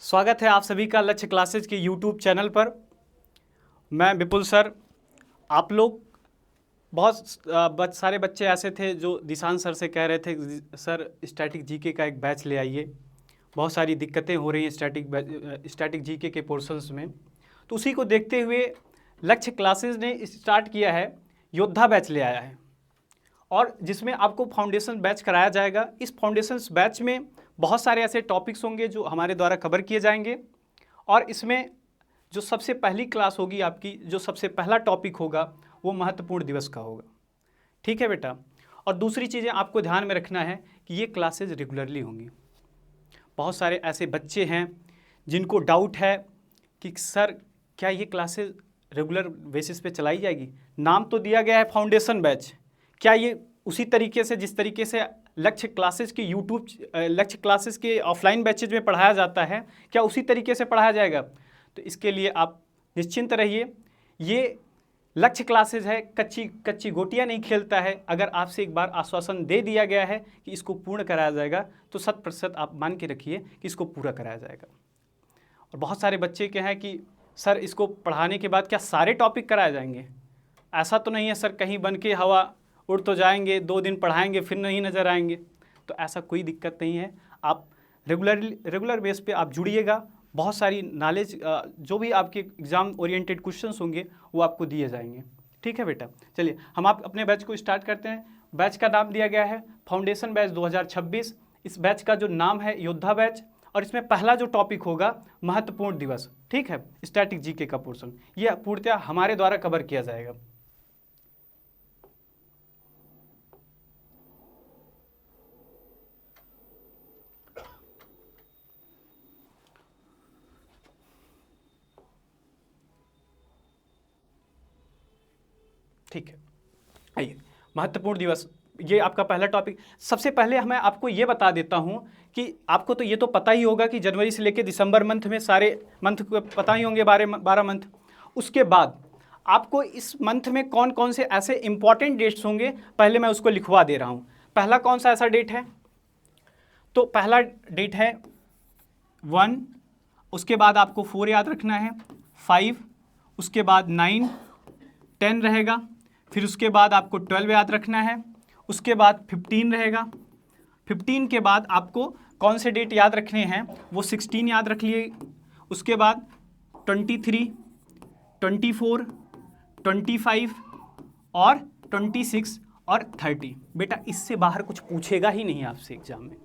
स्वागत है आप सभी का लक्ष्य क्लासेज के यूट्यूब चैनल पर। मैं विपुल सर। आप लोग बहुत सारे बच्चे ऐसे थे जो दिशांत सर से कह रहे थे सर स्टैटिक जीके का एक बैच ले आइए, बहुत सारी दिक्कतें हो रही हैं स्टैटिक जीके के पोर्शंस में। तो उसी को देखते हुए लक्ष्य क्लासेज ने स्टार्ट किया है, योद्धा बैच ले आया है, और जिसमें आपको फाउंडेशन बैच कराया जाएगा। इस फाउंडेशन बैच में बहुत सारे ऐसे टॉपिक्स होंगे जो हमारे द्वारा कवर किए जाएंगे, और इसमें जो सबसे पहली क्लास होगी आपकी, जो सबसे पहला टॉपिक होगा वो महत्वपूर्ण दिवस का होगा। ठीक है बेटा। और दूसरी चीज़ें आपको ध्यान में रखना है कि ये क्लासेज रेगुलरली होंगी। बहुत सारे ऐसे बच्चे हैं जिनको डाउट है कि सर क्या ये क्लासेज रेगुलर बेसिस पे चलाई जाएगी। नाम तो दिया गया है फाउंडेशन बैच, क्या ये उसी तरीके से जिस तरीके से लक्ष्य क्लासेस के लक्ष्य क्लासेस के ऑफलाइन बैचेज में पढ़ाया जाता है, क्या उसी तरीके से पढ़ाया जाएगा? तो इसके लिए आप निश्चिंत रहिए। ये लक्ष्य क्लासेस है, कच्ची गोटियां नहीं खेलता है। अगर आपसे एक बार आश्वासन दे दिया गया है कि इसको पूर्ण कराया जाएगा तो 100% आप मान के रखिए कि इसको पूरा कराया जाएगा। और बहुत सारे बच्चे के हैं कि सर इसको पढ़ाने के बाद क्या सारे टॉपिक कराए जाएंगे? ऐसा तो नहीं है सर, कहीं बन के हवा उड़ तो जाएंगे, 2 दिन पढ़ाएंगे फिर नहीं नज़र आएंगे। तो ऐसा कोई दिक्कत नहीं है। आप रेगुलर बेस पे आप जुड़िएगा। बहुत सारी नॉलेज जो भी आपके एग्ज़ाम ओरिएंटेड क्वेश्चंस होंगे वो आपको दिए जाएंगे। ठीक है बेटा। चलिए हम आप अपने बैच को स्टार्ट करते हैं। बैच का नाम दिया गया है फाउंडेशन बैच 2026। इस बैच का जो नाम है योद्धा बैच, और इसमें पहला जो टॉपिक होगा महत्वपूर्ण दिवस। ठीक है, स्टैटिक जीके का पोर्शन ये पूर्णतः हमारे द्वारा कवर किया जाएगा। ठीक है, आइए महत्वपूर्ण दिवस, ये आपका पहला टॉपिक। सबसे पहले मैं आपको ये बता देता हूँ कि आपको तो ये तो पता ही होगा कि जनवरी से लेकर दिसंबर मंथ में सारे मंथ को पता ही होंगे, 12 मंथ। उसके बाद आपको इस मंथ में कौन कौन से ऐसे इंपॉर्टेंट डेट्स होंगे, पहले मैं उसको लिखवा दे रहा हूँ। पहला कौन सा ऐसा डेट है? तो पहला डेट है 1, उसके बाद आपको 4 याद रखना है, 5, उसके बाद 9, 10 रहेगा, फिर उसके बाद आपको 12 याद रखना है, उसके बाद 15 रहेगा। 15 के बाद आपको कौन से डेट याद रखने हैं, वो 16 याद रख लिए। उसके बाद 23, 24, 25 और 26 और 30। बेटा इससे बाहर कुछ पूछेगा ही नहीं आपसे एग्जाम में।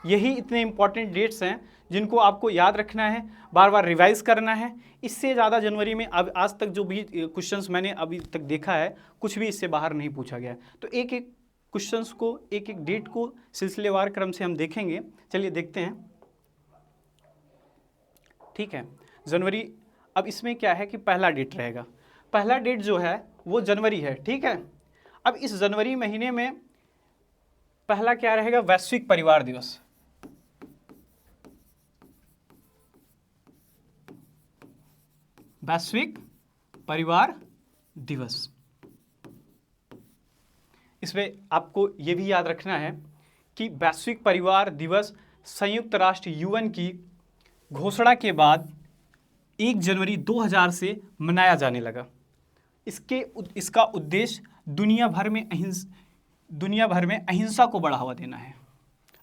यही इतने इंपॉर्टेंट डेट्स हैं जिनको आपको याद रखना है, बार बार रिवाइज करना है। इससे ज़्यादा जनवरी में अब आज तक जो भी क्वेश्चंस मैंने अभी तक देखा है, कुछ भी इससे बाहर नहीं पूछा गया। तो एक एक क्वेश्चंस को, एक एक डेट को सिलसिलेवार क्रम से हम देखेंगे। चलिए देखते हैं। ठीक है, जनवरी। अब इसमें क्या है कि पहला डेट रहेगा। पहला डेट जो है वो जनवरी है। ठीक है, अब इस जनवरी महीने में पहला क्या रहेगा? वैश्विक परिवार दिवस। वैश्विक परिवार दिवस। इसमें आपको ये भी याद रखना है कि वैश्विक परिवार दिवस संयुक्त राष्ट्र यूएन की घोषणा के बाद 1 जनवरी 2000 से मनाया जाने लगा। इसका उद्देश्य दुनिया भर में अहिंसा को बढ़ावा देना है।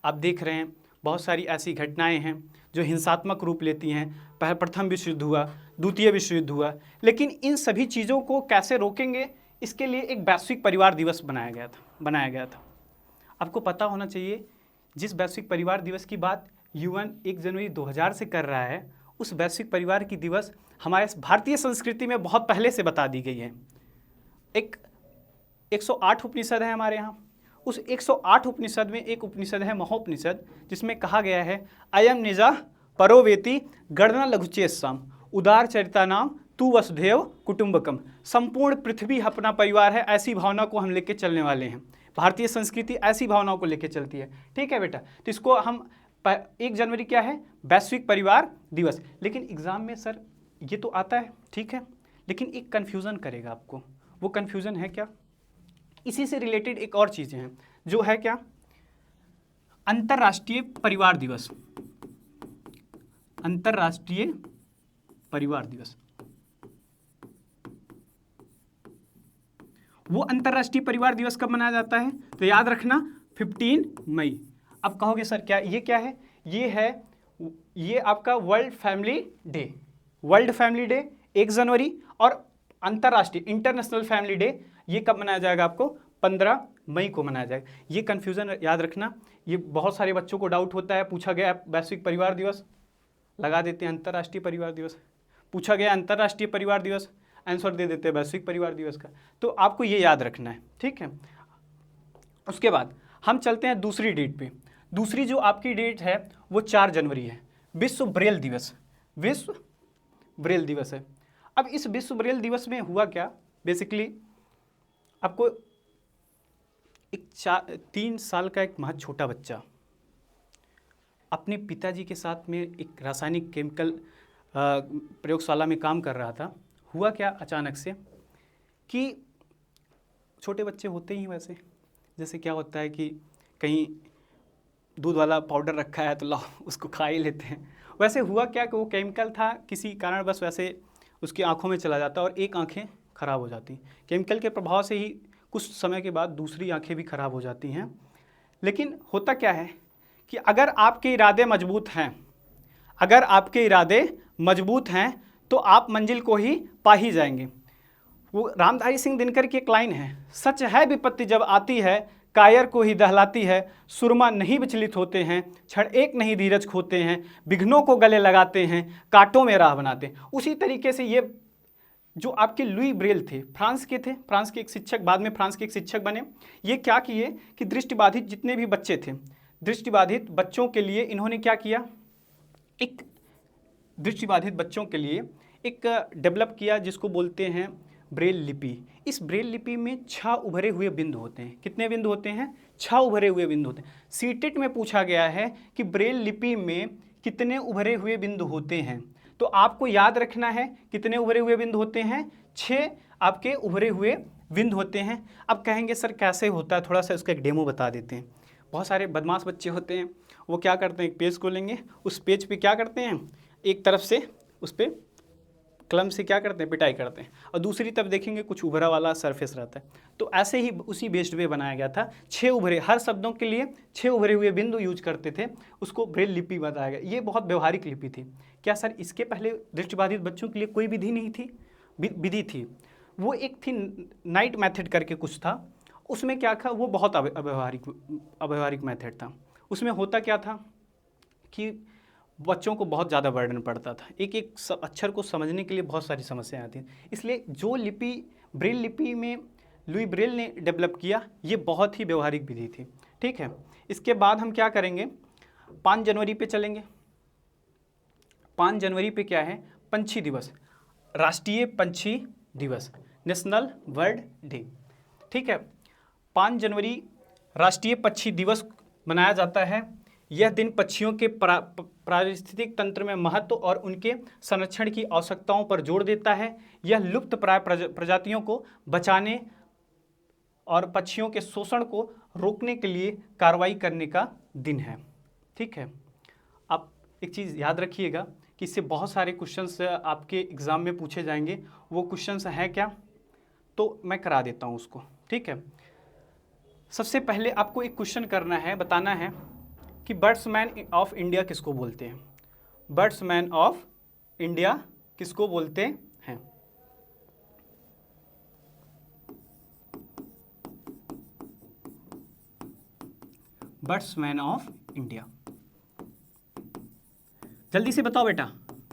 आप देख रहे हैं बहुत सारी ऐसी घटनाएं हैं जो हिंसात्मक रूप लेती हैं। प्रथम विश्व युद्ध हुआ, द्वितीय विश्व युद्ध हुआ, लेकिन इन सभी चीज़ों को कैसे रोकेंगे, इसके लिए एक वैश्विक परिवार दिवस बनाया गया था। आपको पता होना चाहिए, जिस वैश्विक परिवार दिवस की बात यूएन 1 जनवरी 2000 से कर रहा है, उस वैश्विक परिवार की दिवस हमारे भारतीय संस्कृति में बहुत पहले से बता दी गई है। 108 उपनिषद है हमारे यहाँ। उस 108 उपनिषद में एक उपनिषद है महोपनिषद, जिसमें कहा गया है अयम निजा परोवेति गणना लघुचेस्साम उदार चरिता नाम तू वसुधैव कुटुंबकम। संपूर्ण पृथ्वी अपना परिवार है, ऐसी भावना को हम लेके चलने वाले हैं। भारतीय संस्कृति ऐसी भावनाओं को लेके चलती है। ठीक है बेटा, तो इसको हम 1 जनवरी क्या है? वैश्विक परिवार दिवस। लेकिन एग्जाम में सर ये तो आता है, ठीक है, लेकिन एक कन्फ्यूज़न करेगा आपको। वो कन्फ्यूज़न है क्या? इसी से रिलेटेड एक और चीज़ें हैं, जो है क्या? अंतर्राष्ट्रीय परिवार दिवस। अंतर्राष्ट्रीय परिवार दिवस। वो अंतर्राष्ट्रीय परिवार दिवस कब मनाया जाता है? तो याद रखना 15 मई। अब कहोगे सर क्या है? ये आपका world family day. World family day 1 जनवरी, और अंतर्राष्ट्रीय इंटरनेशनल फैमिली डे ये कब मनाया जाएगा? आपको 15 मई को मनाया जाएगा। ये कन्फ्यूजन याद रखना, ये बहुत सारे बच्चों को डाउट होता है। पूछा गया वैश्विक परिवार दिवस, लगा देते हैं अंतर्राष्ट्रीय परिवार दिवस। पूछा गया अंतर्राष्ट्रीय परिवार दिवस, आंसर दे देते हैं वैश्विक परिवार दिवस का। तो आपको ये याद रखना है, ठीक है। उसके बाद हम चलते हैं दूसरी डेट पे। दूसरी जो आपकी डेट है वो 4 जनवरी है, विश्व ब्रेल दिवस। विश्व ब्रेल दिवस है। अब इस विश्व ब्रेल दिवस में हुआ क्या? बेसिकली आपको एक 3 साल का एक बहुत छोटा बच्चा अपने पिताजी के साथ में एक रासायनिक केमिकल प्रयोगशाला में काम कर रहा था। हुआ क्या अचानक से कि छोटे बच्चे होते ही वैसे, जैसे क्या होता है कि कहीं दूध वाला पाउडर रखा है तो लाओ उसको खा ही लेते हैं। वैसे हुआ क्या कि वो केमिकल था, किसी कारण बस वैसे उसकी आंखों में चला जाता और एक आंखें खराब हो जाती। केमिकल के प्रभाव से ही कुछ समय के बाद दूसरी आंखें भी खराब हो जाती हैं। लेकिन होता क्या है कि अगर आपके इरादे मजबूत हैं, अगर आपके इरादे मजबूत हैं तो आप मंजिल को ही पा ही जाएंगे। वो रामधारी सिंह दिनकर की एक लाइन है, सच है विपत्ति जब आती है कायर को ही दहलाती है, सुरमा नहीं विचलित होते हैं, क्षण एक नहीं धीरज खोते हैं, विघ्नों को गले लगाते हैं, कांटों में राह बनाते हैं। उसी तरीके से ये जो आपके लुई ब्रेल थे, फ्रांस के थे, फ्रांस के एक शिक्षक, बाद में फ्रांस के एक शिक्षक बने। ये क्या किए कि दृष्टिबाधित जितने भी बच्चे थे, दृष्टिबाधित बच्चों के लिए इन्होंने क्या किया, एक दृष्टिबाधित बच्चों के लिए एक डेवलप किया जिसको बोलते हैं ब्रेल लिपि। इस ब्रेल लिपि में 6 उभरे हुए बिंदु होते हैं। कितने बिंदु होते हैं? 6 उभरे हुए बिंदु होते हैं। सीटेट में पूछा गया है कि ब्रेल लिपि में कितने उभरे हुए बिंदु होते हैं, तो आपको याद रखना है कितने उभरे हुए बिंदु होते हैं? 6 आपके उभरे हुए बिंदु होते हैं। अब कहेंगे सर कैसे होता है, थोड़ा सा उसका एक डेमो बता देते हैं। बहुत सारे बदमाश बच्चे होते हैं, वो क्या करते हैं, एक पेज को लेंगे, उस पेज पे क्या करते हैं, एक तरफ से उस पर कलम से क्या करते हैं, पिटाई करते हैं, और दूसरी तरफ देखेंगे कुछ उभरा वाला सरफेस रहता है। तो ऐसे ही उसी बेस्ड पे बनाया गया था। 6 उभरे, हर शब्दों के लिए 6 उभरे हुए बिंदु यूज करते थे, उसको ब्रेल लिपि बताया गया। ये बहुत व्यवहारिक लिपि थी। क्या सर इसके पहले दृष्टिबाधित बच्चों के लिए कोई विधि नहीं थी? विधि थी, वो एक थी नाइट मैथड करके कुछ था। उसमें क्या था, वो बहुत अव्यवहारिक मैथड था। उसमें होता क्या था कि बच्चों को बहुत ज़्यादा बर्डन पड़ता था, एक एक अक्षर को समझने के लिए बहुत सारी समस्याएं आती हैं। इसलिए जो लिपि ब्रेल लिपि में लुई ब्रेल ने डेवलप किया, ये बहुत ही व्यवहारिक विधि थी, ठीक है। इसके बाद हम क्या करेंगे, 5 जनवरी पे चलेंगे। 5 जनवरी पे क्या है, पंछी दिवस, राष्ट्रीय पंछी दिवस, नेशनल बर्ड डे, ठीक है। 5 जनवरी राष्ट्रीय पक्षी दिवस मनाया जाता है। यह दिन पक्षियों के पारिस्थितिक तंत्र में महत्व और उनके संरक्षण की आवश्यकताओं पर जोर देता है। यह लुप्त प्राय प्रजातियों को बचाने और पक्षियों के शोषण को रोकने के लिए कार्रवाई करने का दिन है, ठीक है। आप एक चीज़ याद रखिएगा कि इससे बहुत सारे क्वेश्चंस आपके एग्ज़ाम में पूछे जाएंगे। वो क्वेश्चंस हैं क्या, तो मैं करा देता हूँ उसको, ठीक है। सबसे पहले आपको एक क्वेश्चन करना है, बताना है कि बर्ड्समैन ऑफ इंडिया किसको बोलते हैं। बर्ड्समैन ऑफ इंडिया किसको बोलते हैं? बर्ड्समैन ऑफ इंडिया, जल्दी से बताओ बेटा,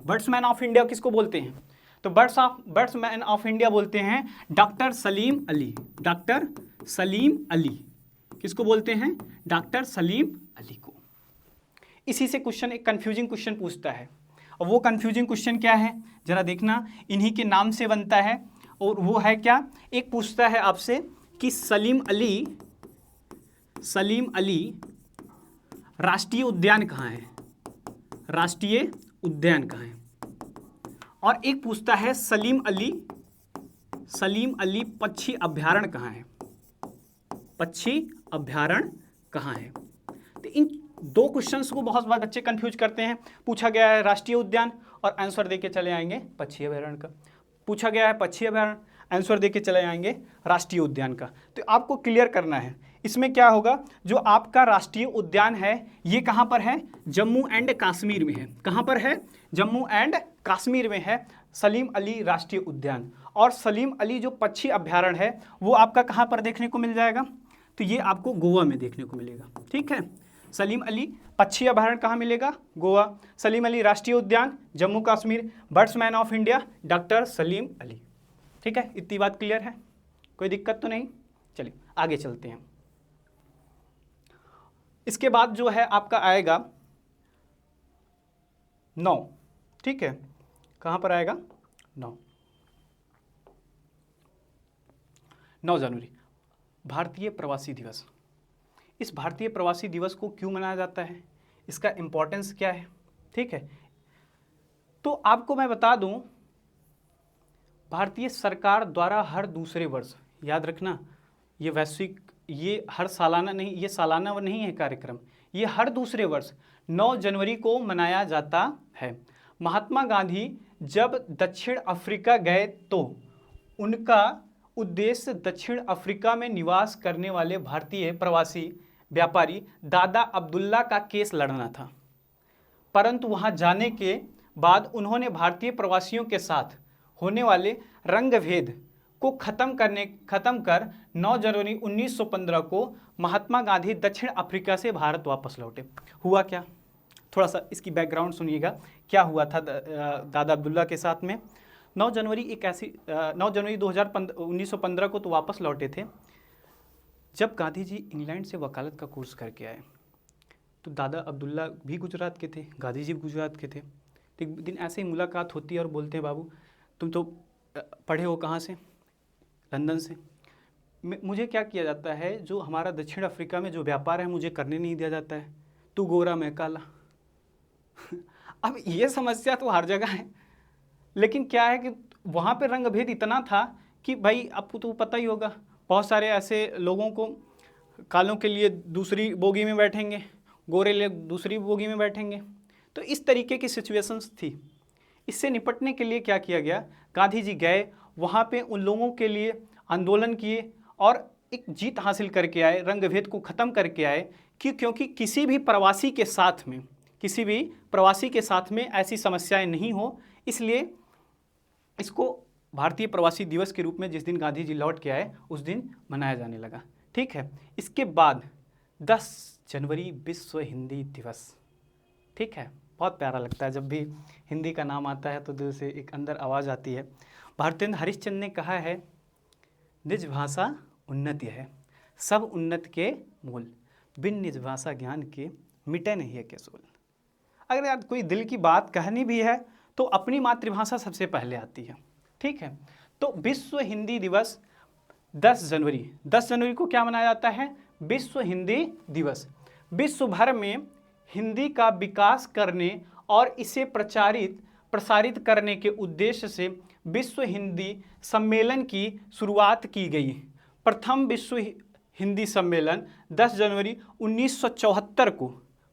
बर्ड्समैन ऑफ इंडिया किसको बोलते हैं? तो बर्ड्समैन ऑफ इंडिया बोलते हैं डॉक्टर सलीम अली। डॉक्टर सलीम अली किसको बोलते हैं? डॉक्टर सलीम अली को। इसी से क्वेश्चन, एक कंफ्यूजिंग क्वेश्चन पूछता है, और वो कंफ्यूजिंग क्वेश्चन क्या है जरा देखना, इन्हीं के नाम से बनता है, और वो है क्या, एक पूछता है आपसे कि सलीम अली राष्ट्रीय उद्यान कहाँ है? राष्ट्रीय उद्यान कहाँ है? और एक पूछता है सलीम अली पक्षी अभ्यारण्य कहाँ है? पक्षी अभ्यारण्य कहाँ है? तो इन दो क्वेश्चंस को बहुत बार बच्चे कंफ्यूज करते हैं। पूछा गया है राष्ट्रीय उद्यान और आंसर देके चले आएंगे पक्षी अभयारण्य का। पूछा गया है पक्षी अभयारण्य, आंसर देके चले आएंगे राष्ट्रीय उद्यान का। तो आपको क्लियर करना है इसमें क्या होगा। जो आपका राष्ट्रीय उद्यान है ये कहाँ पर है, जम्मू एंड कश्मीर में है। कहाँ पर है, जम्मू एंड कश्मीर में है सलीम अली राष्ट्रीय उद्यान। और सलीम अली जो पक्षी अभयारण्य है वो आपका कहाँ पर देखने को मिल जाएगा, तो ये आपको गोवा में देखने को मिलेगा। ठीक है, सलीम अली पक्षी अभयारण्य कहाँ मिलेगा, गोवा। सलीम अली राष्ट्रीय उद्यान Jammu Kashmir. Birdsman of India doctor Salim Ali. ठीक है, इतनी बात क्लियर है, कोई दिक्कत तो नहीं। चलिए आगे चलते हैं। इसके बाद जो है आपका आएगा 9। ठीक है, कहाँ पर आएगा, 9 जनवरी भारतीय प्रवासी दिवस। इस भारतीय प्रवासी दिवस को क्यों मनाया जाता है, इसका इम्पोर्टेंस क्या है। ठीक है, तो आपको मैं बता दूं, भारतीय सरकार द्वारा हर दूसरे वर्ष, याद रखना ये वैश्विक, ये हर सालाना नहीं, ये सालाना नहीं है कार्यक्रम, ये हर दूसरे वर्ष 9 जनवरी को मनाया जाता है। महात्मा गांधी जब दक्षिण अफ्रीका गए तो उनका उद्देश्य दक्षिण अफ्रीका में निवास करने वाले भारतीय प्रवासी व्यापारी दादा अब्दुल्ला का केस लड़ना था। परंतु वहां जाने के बाद उन्होंने भारतीय प्रवासियों के साथ होने वाले रंगभेद को खत्म कर 9 जनवरी 1915 को महात्मा गांधी दक्षिण अफ्रीका से भारत वापस लौटे। हुआ क्या, थोड़ा सा इसकी बैकग्राउंड सुनिएगा, क्या हुआ था दादा अब्दुल्ला के साथ में। 9 जनवरी 1915 को तो वापस लौटे थे। जब गांधी जी इंग्लैंड से वकालत का कोर्स करके आए तो दादा अब्दुल्ला भी गुजरात के थे, गांधी जी भी गुजरात के थे। तो एक दिन ऐसे ही मुलाकात होती है और बोलते हैं, बाबू तुम तो पढ़े हो कहाँ से, लंदन से, मुझे क्या किया जाता है, जो हमारा दक्षिण अफ्रीका में जो व्यापार है मुझे करने नहीं दिया जाता है, तू गोरा मैं काला। अब ये समस्या तो हर जगह है, लेकिन क्या है कि वहाँ पे रंगभेद इतना था कि भाई आपको तो पता ही होगा, बहुत सारे ऐसे लोगों को कालों के लिए दूसरी बोगी में बैठेंगे, गोरे लोग दूसरी बोगी में बैठेंगे। तो इस तरीके की सिचुएशंस थी। इससे निपटने के लिए क्या किया गया, गांधी जी गए वहाँ पे उन लोगों के लिए आंदोलन किए और एक जीत हासिल करके आए, रंगभेद को ख़त्म करके आए। क्योंकि किसी भी प्रवासी के साथ में ऐसी समस्याएं नहीं हो, इसलिए इसको भारतीय प्रवासी दिवस के रूप में जिस दिन गांधी जी लौट के आए उस दिन मनाया जाने लगा। ठीक है, इसके बाद 10 जनवरी विश्व हिंदी दिवस। ठीक है, बहुत प्यारा लगता है जब भी हिंदी का नाम आता है तो दिल से एक अंदर आवाज़ आती है। भारतेंद्र हरिश्चंद्र ने कहा है, निज भाषा उन्नति है, सब उन्नत के मूल, बिन निज भाषा ज्ञान के मिटे नहीं है के सोल। अगर यार कोई दिल की बात कहनी भी है तो अपनी मातृभाषा सबसे पहले आती है। ठीक है, तो विश्व हिंदी दिवस 10 जनवरी को क्या मनाया जाता है, विश्व हिंदी दिवस। विश्व भर में हिंदी का विकास करने और इसे प्रसारित करने के उद्देश्य से विश्व हिंदी सम्मेलन की शुरुआत की गई। प्रथम विश्व हिंदी सम्मेलन 10 जनवरी 1974 को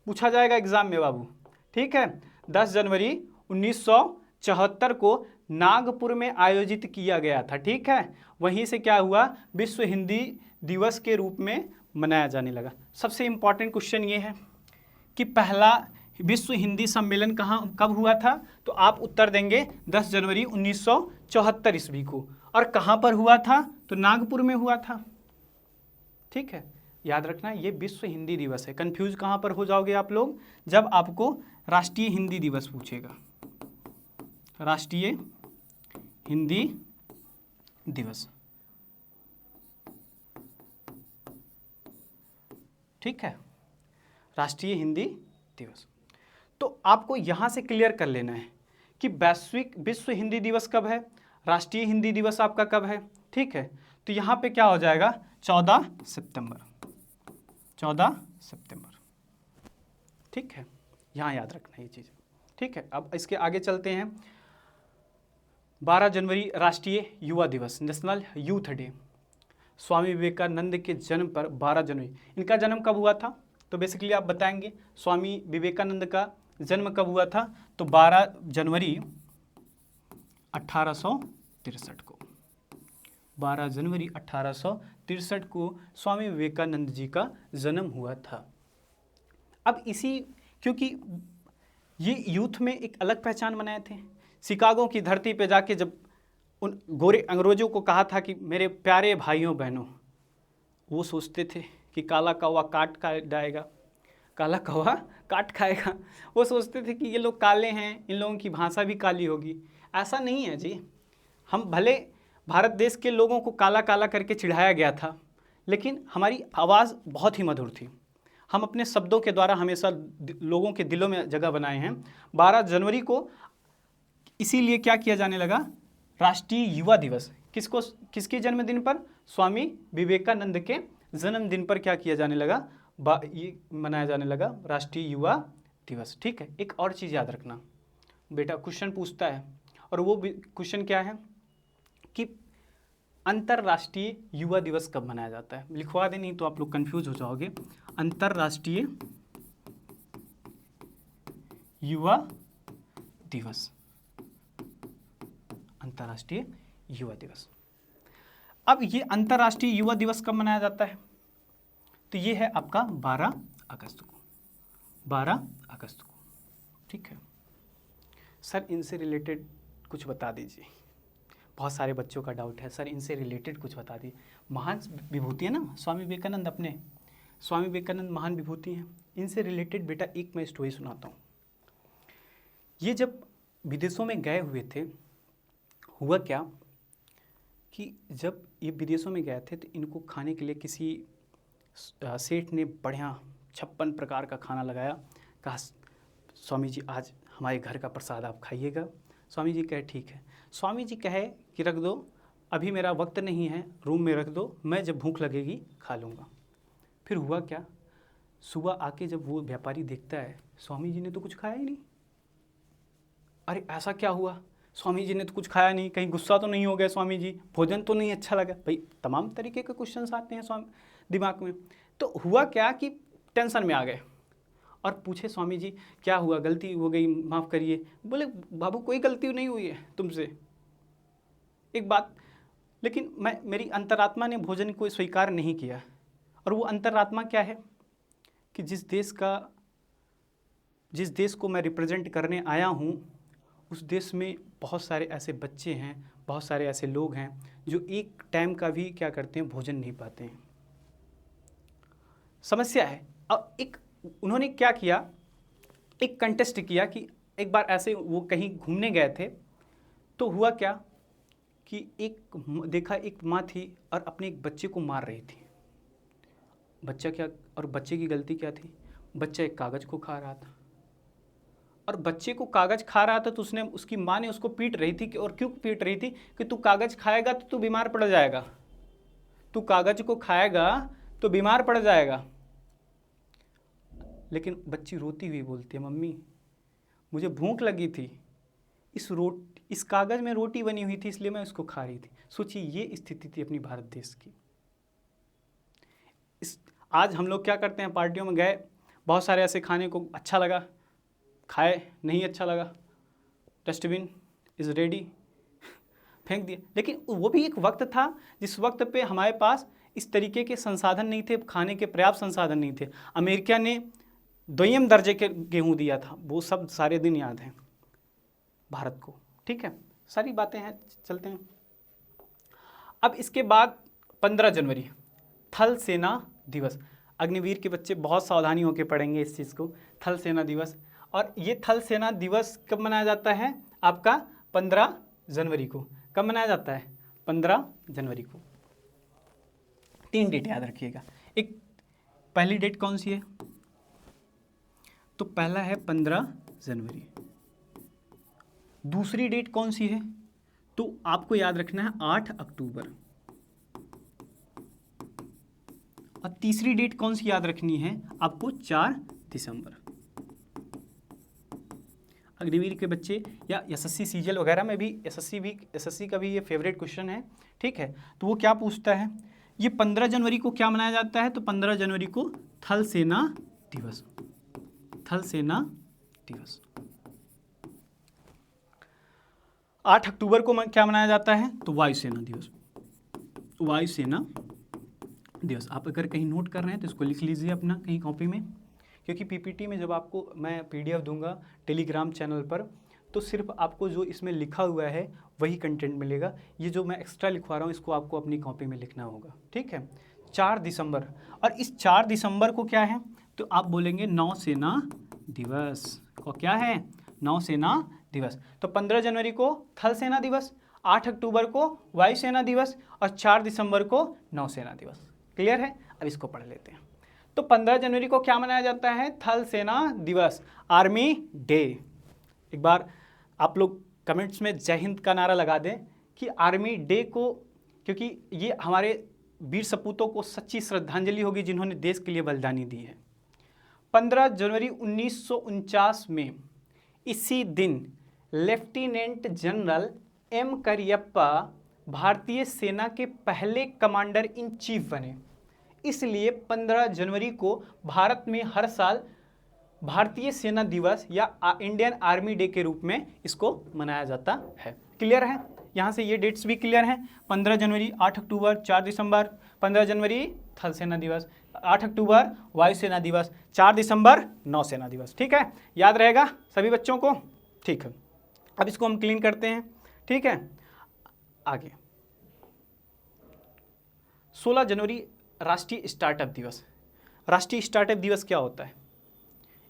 पूछा जाएगा एग्जाम में बाबू। ठीक है, 10 जनवरी 1974 को नागपुर में आयोजित किया गया था। ठीक है, वहीं से क्या हुआ, विश्व हिंदी दिवस के रूप में मनाया जाने लगा। सबसे इम्पॉर्टेंट क्वेश्चन ये है कि पहला विश्व हिंदी सम्मेलन कब हुआ था, तो आप उत्तर देंगे 10 जनवरी 1974 ईस्वी को। और कहाँ पर हुआ था, तो नागपुर में हुआ था। ठीक है, याद रखना ये विश्व हिंदी दिवस है। कंफ्यूज कहाँ पर हो जाओगे आप लोग, जब आपको राष्ट्रीय हिंदी दिवस पूछेगा, राष्ट्रीय हिंदी दिवस। ठीक है, राष्ट्रीय हिंदी दिवस। तो आपको यहाँ से क्लियर कर लेना है कि विश्व हिंदी दिवस कब है, राष्ट्रीय हिंदी दिवस आपका कब है। ठीक है, तो यहाँ पे क्या हो जाएगा, 14 सितंबर। ठीक है, यहाँ याद रखना ये चीज़। ठीक है, अब इसके आगे चलते हैं। 12 जनवरी राष्ट्रीय युवा दिवस, national youth day. Swami Vivekananda के जन्म पर 12 जनवरी, इनका जन्म कब हुआ था, तो बेसिकली आप बताएंगे स्वामी विवेकानंद का जन्म कब हुआ था, तो 12 जनवरी 1863 को, 12 जनवरी 1863 को स्वामी विवेकानंद जी का जन्म हुआ था। अब इसी, क्योंकि ये यूथ में एक अलग पहचान बनाए थे, शिकागो की धरती पे जाके जब उन गोरे अंग्रेजों को कहा था कि मेरे प्यारे भाइयों बहनों, वो सोचते थे कि काला कौवा काट खाएगा, काला कौवा काट खाएगा। वो सोचते थे कि ये लोग काले हैं, इन लोगों की भाषा भी काली होगी। ऐसा नहीं है जी। हम भले भारत देश के लोगों को काला काला करके चिढ़ाया गया था, लेकिन हमारी आवाज़ बहुत ही मधुर थी। हम अपने शब्दों के द्वारा हमेशा लोगों के दिलों में जगह बनाए हैं। 12 जनवरी को इसीलिए क्या किया जाने लगा, राष्ट्रीय युवा दिवस। किसके जन्मदिन पर, स्वामी विवेकानंद के जन्मदिन पर क्या किया जाने लगा, ये मनाया जाने लगा राष्ट्रीय युवा दिवस। ठीक है, एक और चीज़ याद रखना बेटा, क्वेश्चन पूछता है, और वो क्वेश्चन क्या है कि अंतर्राष्ट्रीय युवा दिवस कब मनाया जाता है। लिखवा दे, नहीं तो आप लोग कंफ्यूज हो जाओगे। अंतर्राष्ट्रीय युवा दिवस, अंतर्राष्ट्रीय युवा दिवस। अब ये अंतर्राष्ट्रीय युवा दिवस कब मनाया जाता है, तो ये है आपका 12 अगस्त को, 12 अगस्त को। ठीक है सर, इनसे रिलेटेड कुछ बता दीजिए। बहुत सारे बच्चों का डाउट है, सर इनसे रिलेटेड कुछ बता दीजिए। महान विभूति है ना स्वामी विवेकानंद, अपने स्वामी विवेकानंद महान विभूति हैं। इनसे रिलेटेड बेटा एक मैं स्टोरी सुनाता हूँ। ये जब विदेशों में गए हुए थे, हुआ क्या कि जब ये विदेशों में गए थे तो इनको खाने के लिए किसी सेठ ने बढ़िया 56 प्रकार का खाना लगाया। कहा स्वामी जी आज हमारे घर का प्रसाद आप खाइएगा। स्वामी जी कहे ठीक है। स्वामी जी कहे कि रख दो, अभी मेरा वक्त नहीं है, रूम में रख दो, मैं जब भूख लगेगी खा लूँगा। फिर हुआ क्या, सुबह आके जब वो व्यापारी देखता है स्वामी जी ने तो कुछ खाया ही नहीं। अरे ऐसा क्या हुआ, स्वामी जी ने तो कुछ खाया नहीं, कहीं गुस्सा तो नहीं हो गया स्वामी जी, भोजन तो नहीं अच्छा लगा। भाई तमाम तरीके के क्वेश्चंस आते हैं स्वामी दिमाग में। तो हुआ क्या कि टेंशन में आ गए और पूछे स्वामी जी क्या हुआ, गलती हो गई, माफ़ करिए। बोले बाबू कोई गलती नहीं हुई है तुमसे, एक बात, लेकिन मेरी अंतरात्मा ने भोजन को स्वीकार नहीं किया। और वो अंतरात्मा क्या है कि जिस देश को मैं रिप्रेजेंट करने आया हूँ, उस देश में बहुत सारे ऐसे बच्चे हैं, बहुत सारे ऐसे लोग हैं जो एक टाइम का भी क्या करते हैं, भोजन नहीं पाते हैं। समस्या है। अब उन्होंने क्या किया, एक कंटेस्ट किया कि एक बार ऐसे वो कहीं घूमने गए थे, तो हुआ क्या कि देखा एक माँ थी और अपने एक बच्चे को मार रही थी। बच्चा क्या, और बच्चे की गलती क्या थी, बच्चा एक कागज़ को खा रहा था, और बच्चे को कागज़ खा रहा था तो उसकी माँ ने उसको पीट रही थी। और क्यों पीट रही थी कि तू कागज़ खाएगा तो तू बीमार पड़ जाएगा, तू कागज़ को खाएगा तो बीमार पड़ जाएगा। लेकिन बच्ची रोती हुई बोलती है, मम्मी मुझे भूख लगी थी, इस कागज़ में रोटी बनी हुई थी इसलिए मैं उसको खा रही थी। सोचिए ये स्थिति थी अपनी भारत देश की। आज हम लोग क्या करते हैं, पार्टियों में गए, बहुत सारे ऐसे खाने को अच्छा लगा खाए, नहीं अच्छा लगा डस्टबिन इज़ रेडी, फेंक दिया। लेकिन वो भी एक वक्त था जिस वक्त पे हमारे पास इस तरीके के संसाधन नहीं थे, खाने के पर्याप्त संसाधन नहीं थे। अमेरिका ने 2ym दर्जे के गेहूं दिया था, वो सब सारे दिन याद हैं भारत को। ठीक है, सारी बातें हैं, चलते हैं। अब इसके बाद 15 जनवरी थल सेना दिवस। अग्निवीर के बच्चे बहुत सावधानी होकर पढ़ेंगे इस चीज़ को, थल सेना दिवस। और ये थल सेना दिवस कब मनाया जाता है, आपका 15 जनवरी को। कब मनाया जाता है, 15 जनवरी को। 3 डेट याद रखिएगा। एक पहली डेट कौन सी है, तो पहला है 15 जनवरी। दूसरी डेट कौन सी है, तो आपको याद रखना है 8 अक्टूबर। और तीसरी डेट कौन सी याद रखनी है आपको, 4 दिसंबर। अग्निवीर के बच्चे या एसएससी सीजीएल वगैरह में भी एसएससी का भी ये फेवरेट क्वेश्चन है। ठीक है, तो वो क्या पूछता है, ये 15 जनवरी को क्या मनाया जाता है, तो 15 जनवरी को थल सेना दिवस, थल सेना दिवस। 8 अक्टूबर को क्या मनाया जाता है? तो वायुसेना दिवस, वायुसेना दिवस। आप अगर कहीं नोट कर रहे हैं तो इसको लिख लीजिए अपना कहीं कॉपी में, क्योंकि पीपीटी में जब आपको मैं पीडीएफ दूंगा टेलीग्राम चैनल पर, तो सिर्फ आपको जो इसमें लिखा हुआ है वही कंटेंट मिलेगा। ये जो मैं एक्स्ट्रा लिखवा रहा हूँ इसको आपको अपनी कॉपी में लिखना होगा, ठीक है। 4 दिसंबर, और इस 4 दिसंबर को क्या है? तो आप बोलेंगे नौसेना दिवस को, क्या है? नौसेना दिवस। तो 15 जनवरी को थल सेना दिवस, 8 अक्टूबर को वायुसेना दिवस और 4 दिसंबर को नौसेना दिवस। क्लियर है? अब इसको पढ़ लेते हैं। तो 15 जनवरी को क्या मनाया जाता है? थल सेना दिवस, आर्मी डे। एक बार आप लोग कमेंट्स में जय हिंद का नारा लगा दें कि आर्मी डे को, क्योंकि ये हमारे वीर सपूतों को सच्ची श्रद्धांजलि होगी जिन्होंने देश के लिए बलिदानी दी है। 15 जनवरी 1949 में इसी दिन लेफ्टिनेंट जनरल एम करियप्पा भारतीय सेना के पहले कमांडर इन चीफ बने। इसलिए 15 जनवरी को भारत में हर साल भारतीय सेना दिवस या इंडियन आर्मी डे के रूप में इसको मनाया जाता है। क्लियर है? यहाँ से ये डेट्स भी क्लियर हैं। 15 जनवरी, 8 अक्टूबर, 4 दिसंबर। 15 जनवरी थल सेना दिवस, 8 अक्टूबर वायुसेना दिवस, 4 दिसंबर नौसेना दिवस। ठीक है, याद रहेगा सभी बच्चों को? ठीक है, अब इसको हम क्लीन करते हैं। ठीक है, आगे 16 जनवरी राष्ट्रीय स्टार्टअप दिवस। राष्ट्रीय स्टार्टअप दिवस क्या होता है?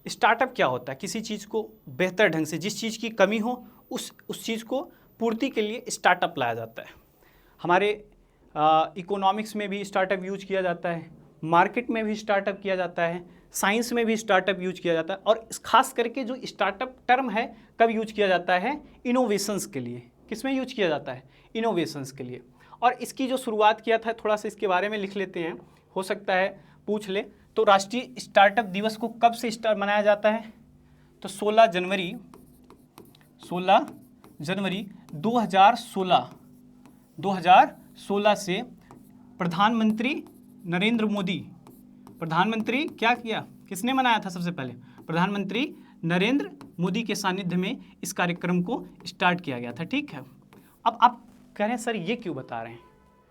स्टार्टअप क्या होता है? किसी चीज़ को बेहतर ढंग से, जिस चीज़ की कमी हो उस चीज़ को पूर्ति के लिए स्टार्टअप लाया जाता है। हमारे इकोनॉमिक्स में भी स्टार्टअप यूज किया जाता है, मार्केट में भी स्टार्टअप किया जाता है, साइंस में भी स्टार्टअप यूज किया जाता है। और खास करके जो स्टार्टअप टर्म है कब यूज किया जाता है? इनोवेशंस के लिए। किस में यूज किया जाता है? इनोवेशंस के लिए। और इसकी जो शुरुआत किया था, थोड़ा सा इसके बारे में लिख लेते हैं, हो सकता है पूछ ले। तो राष्ट्रीय स्टार्टअप दिवस को कब से मनाया जाता है? तो 16 जनवरी 2016 से प्रधानमंत्री नरेंद्र मोदी, प्रधानमंत्री क्या किया, किसने मनाया था सबसे पहले? प्रधानमंत्री नरेंद्र मोदी के सानिध्य में इस कार्यक्रम को स्टार्ट किया गया था। ठीक है, अब आप कह रहे हैं सर ये क्यों बता रहे हैं?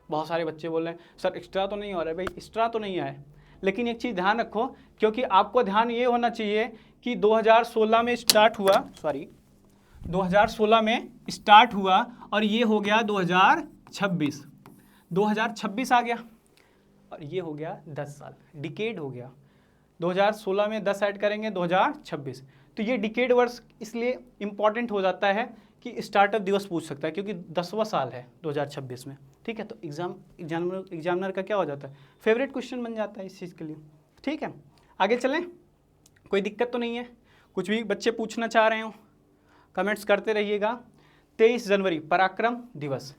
बहुत सारे बच्चे बोल रहे हैं सर एक्स्ट्रा तो नहीं हो रहा है। भाई एक्स्ट्रा तो नहीं है, लेकिन एक चीज़ ध्यान रखो, क्योंकि आपको ध्यान ये होना चाहिए कि 2016 में स्टार्ट हुआ, 2016 में स्टार्ट हुआ और ये हो गया 2026 आ गया और ये हो गया 10 साल, डिकेड हो गया। 2016 में 10 ऐड करेंगे 2026, तो ये डिकेड वर्ष इसलिए इम्पॉर्टेंट हो जाता है कि स्टार्टअप दिवस पूछ सकता है, क्योंकि 10वां साल है 2026 में। ठीक है, तो एग्जामिनर का क्या हो जाता है? फेवरेट क्वेश्चन बन जाता है इस चीज़ के लिए। ठीक है, आगे चलें, कोई दिक्कत तो नहीं है? कुछ भी बच्चे पूछना चाह रहे हो कमेंट्स करते रहिएगा। 23 जनवरी पराक्रम दिवस।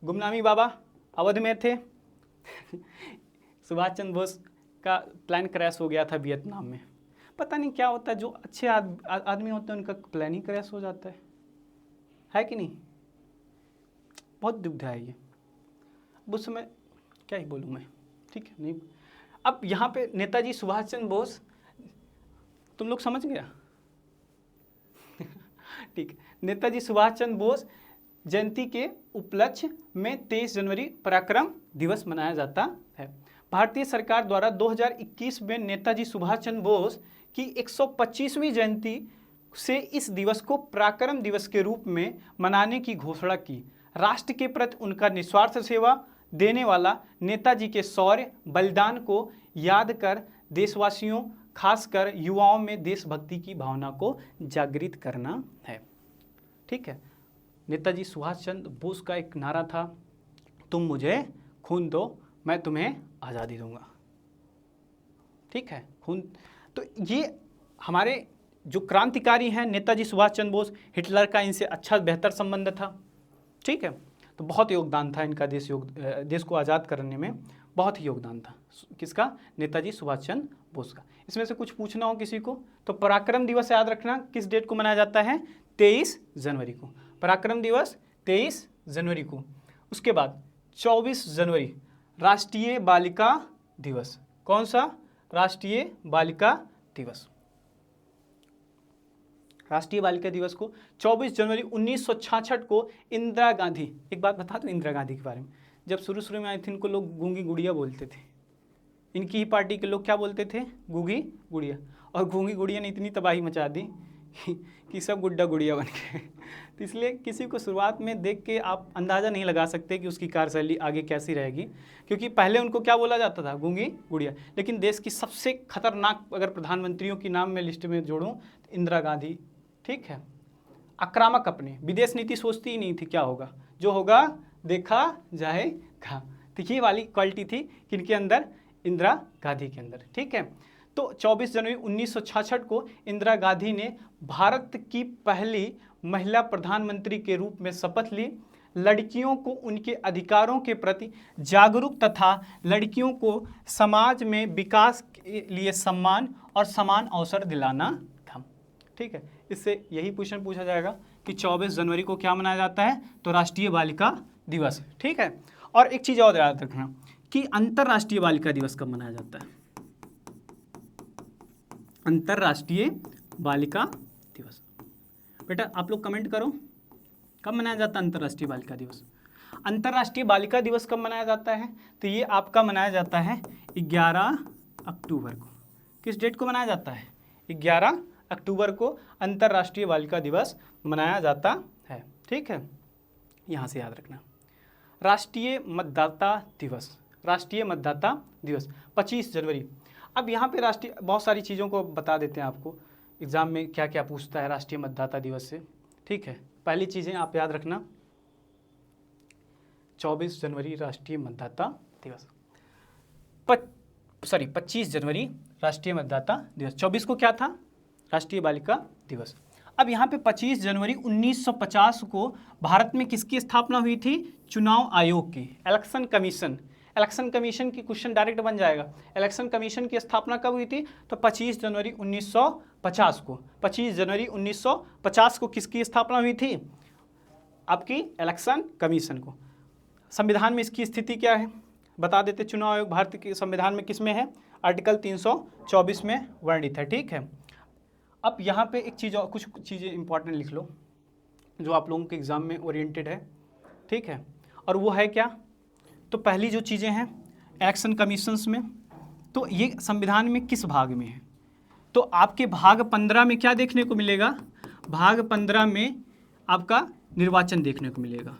गुमनामी बाबा अवध में थे सुभाष चंद्र बोस का प्लान क्रैश हो गया था वियतनाम में। पता नहीं क्या होता है, जो अच्छे आदमी होते हैं उनका प्लान ही क्रैश हो जाता है कि नहीं? बहुत दुविधा है ये। उस समय क्या ही बोलूँ मैं, ठीक है नहीं। अब यहाँ पे नेताजी सुभाष चंद्र बोस, तुम लोग समझ गया ठीक है, नेताजी सुभाष चंद्र बोस जयंती के उपलक्ष्य में 23 जनवरी पराक्रम दिवस मनाया जाता है। भारतीय सरकार द्वारा 2021 में नेताजी सुभाष चंद्र बोस की 125वीं जयंती से इस दिवस को पराक्रम दिवस के रूप में मनाने की घोषणा की। राष्ट्र के प्रति उनका निस्वार्थ सेवा देने वाला नेताजी के शौर्य बलिदान को याद कर देशवासियों, खासकर युवाओं में देशभक्ति की भावना को जागृत करना है। ठीक है, नेताजी सुभाष चंद्र बोस का एक नारा था, तुम मुझे खून दो मैं तुम्हें आज़ादी दूंगा। ठीक है, खून। तो ये हमारे जो क्रांतिकारी हैं नेताजी सुभाष चंद्र बोस, हिटलर का इनसे अच्छा बेहतर संबंध था। ठीक है, तो बहुत योगदान था इनका देश को आज़ाद करने में, बहुत ही योगदान था। किसका? नेताजी सुभाष चंद्र बोस का। इसमें से कुछ पूछना हो किसी को तो पराक्रम दिवस याद रखना, किस डेट को मनाया जाता है? 23 जनवरी को। पराक्रम दिवस 23 जनवरी को। उसके बाद 24 जनवरी राष्ट्रीय बालिका दिवस। कौन सा? राष्ट्रीय बालिका दिवस। राष्ट्रीय बालिका दिवस को 24 जनवरी 1966 को इंदिरा गांधी, एक बात बता दूं इंदिरा गांधी के बारे में, जब शुरू में आई थी इनको लोग गूंगी गुड़िया बोलते थे। इनकी ही पार्टी के लोग क्या बोलते थे? गूंगी गुड़िया। और गूंगी गुड़िया ने इतनी तबाही मचा दी कि सब गुड्डा गुड़िया बन गए। तो इसलिए किसी को शुरुआत में देख के आप अंदाज़ा नहीं लगा सकते कि उसकी कार्यशैली आगे कैसी रहेगी, क्योंकि पहले उनको क्या बोला जाता था? गूंगी गुड़िया। लेकिन देश की सबसे खतरनाक अगर प्रधानमंत्रियों की नाम में लिस्ट में जोड़ूं तो इंदिरा गांधी, ठीक है। आक्रामक, अपने विदेश नीति सोचती ही नहीं थी क्या होगा, जो होगा देखा जाएगा। तो ये वाली क्वालिटी थी किनके अंदर? इंदिरा गांधी के अंदर, ठीक है। तो 24 जनवरी 1966 को इंदिरा गांधी ने भारत की पहली महिला प्रधानमंत्री के रूप में शपथ ली। लड़कियों को उनके अधिकारों के प्रति जागरूक तथा लड़कियों को समाज में विकास के लिए सम्मान और समान अवसर दिलाना था, ठीक है। इससे यही क्वेश्चन पूछा जाएगा कि 24 जनवरी को क्या मनाया जाता है? तो राष्ट्रीय बालिका दिवस, ठीक है। और एक चीज़ और याद रखना कि अंतर्राष्ट्रीय बालिका दिवस कब मनाया जाता है? अंतर्राष्ट्रीय बालिका दिवस, बेटा आप लोग कमेंट करो, कब मनाया जाता है अंतर्राष्ट्रीय बालिका दिवस? अंतर्राष्ट्रीय बालिका दिवस कब मनाया जाता है? तो ये आपका मनाया जाता है 11 अक्टूबर को। किस डेट को मनाया जाता है? 11 अक्टूबर को अंतर्राष्ट्रीय बालिका दिवस मनाया जाता है, ठीक है। यहाँ से याद रखना। राष्ट्रीय मतदाता दिवस, राष्ट्रीय मतदाता दिवस 25 जनवरी। अब यहाँ पे राष्ट्रीय बहुत सारी चीज़ों को बता देते हैं आपको, एग्ज़ाम में क्या क्या पूछता है राष्ट्रीय मतदाता दिवस से, ठीक है। पहली चीज़ें आप याद रखना, 24 जनवरी राष्ट्रीय मतदाता दिवस, 25 जनवरी राष्ट्रीय मतदाता दिवस। 24 को क्या था? राष्ट्रीय बालिका दिवस। अब यहाँ पे 25 जनवरी 1950 को भारत में किसकी स्थापना हुई थी? चुनाव आयोग की, इलेक्शन कमीशन। इलेक्शन कमीशन की क्वेश्चन डायरेक्ट बन जाएगा। इलेक्शन कमीशन की स्थापना कब हुई थी? तो 25 जनवरी 1950 को। 25 जनवरी 1950 को किसकी स्थापना हुई थी? आपकी इलेक्शन कमीशन को। संविधान में इसकी स्थिति क्या है बता देते। चुनाव आयोग भारत के संविधान में किस में है? आर्टिकल 324 में वर्णित है, ठीक है। अब यहाँ पे एक चीज़ और, कुछ चीज़ें इंपॉर्टेंट लिख लो जो आप लोगों के एग्ज़ाम में ओरिएंटेड है, ठीक है। और वो है क्या? तो पहली जो चीज़ें हैं इलेक्शन कमीशंस में, तो ये संविधान में किस भाग में है? तो आपके भाग 15 में क्या देखने को मिलेगा? भाग 15 में आपका निर्वाचन देखने को मिलेगा।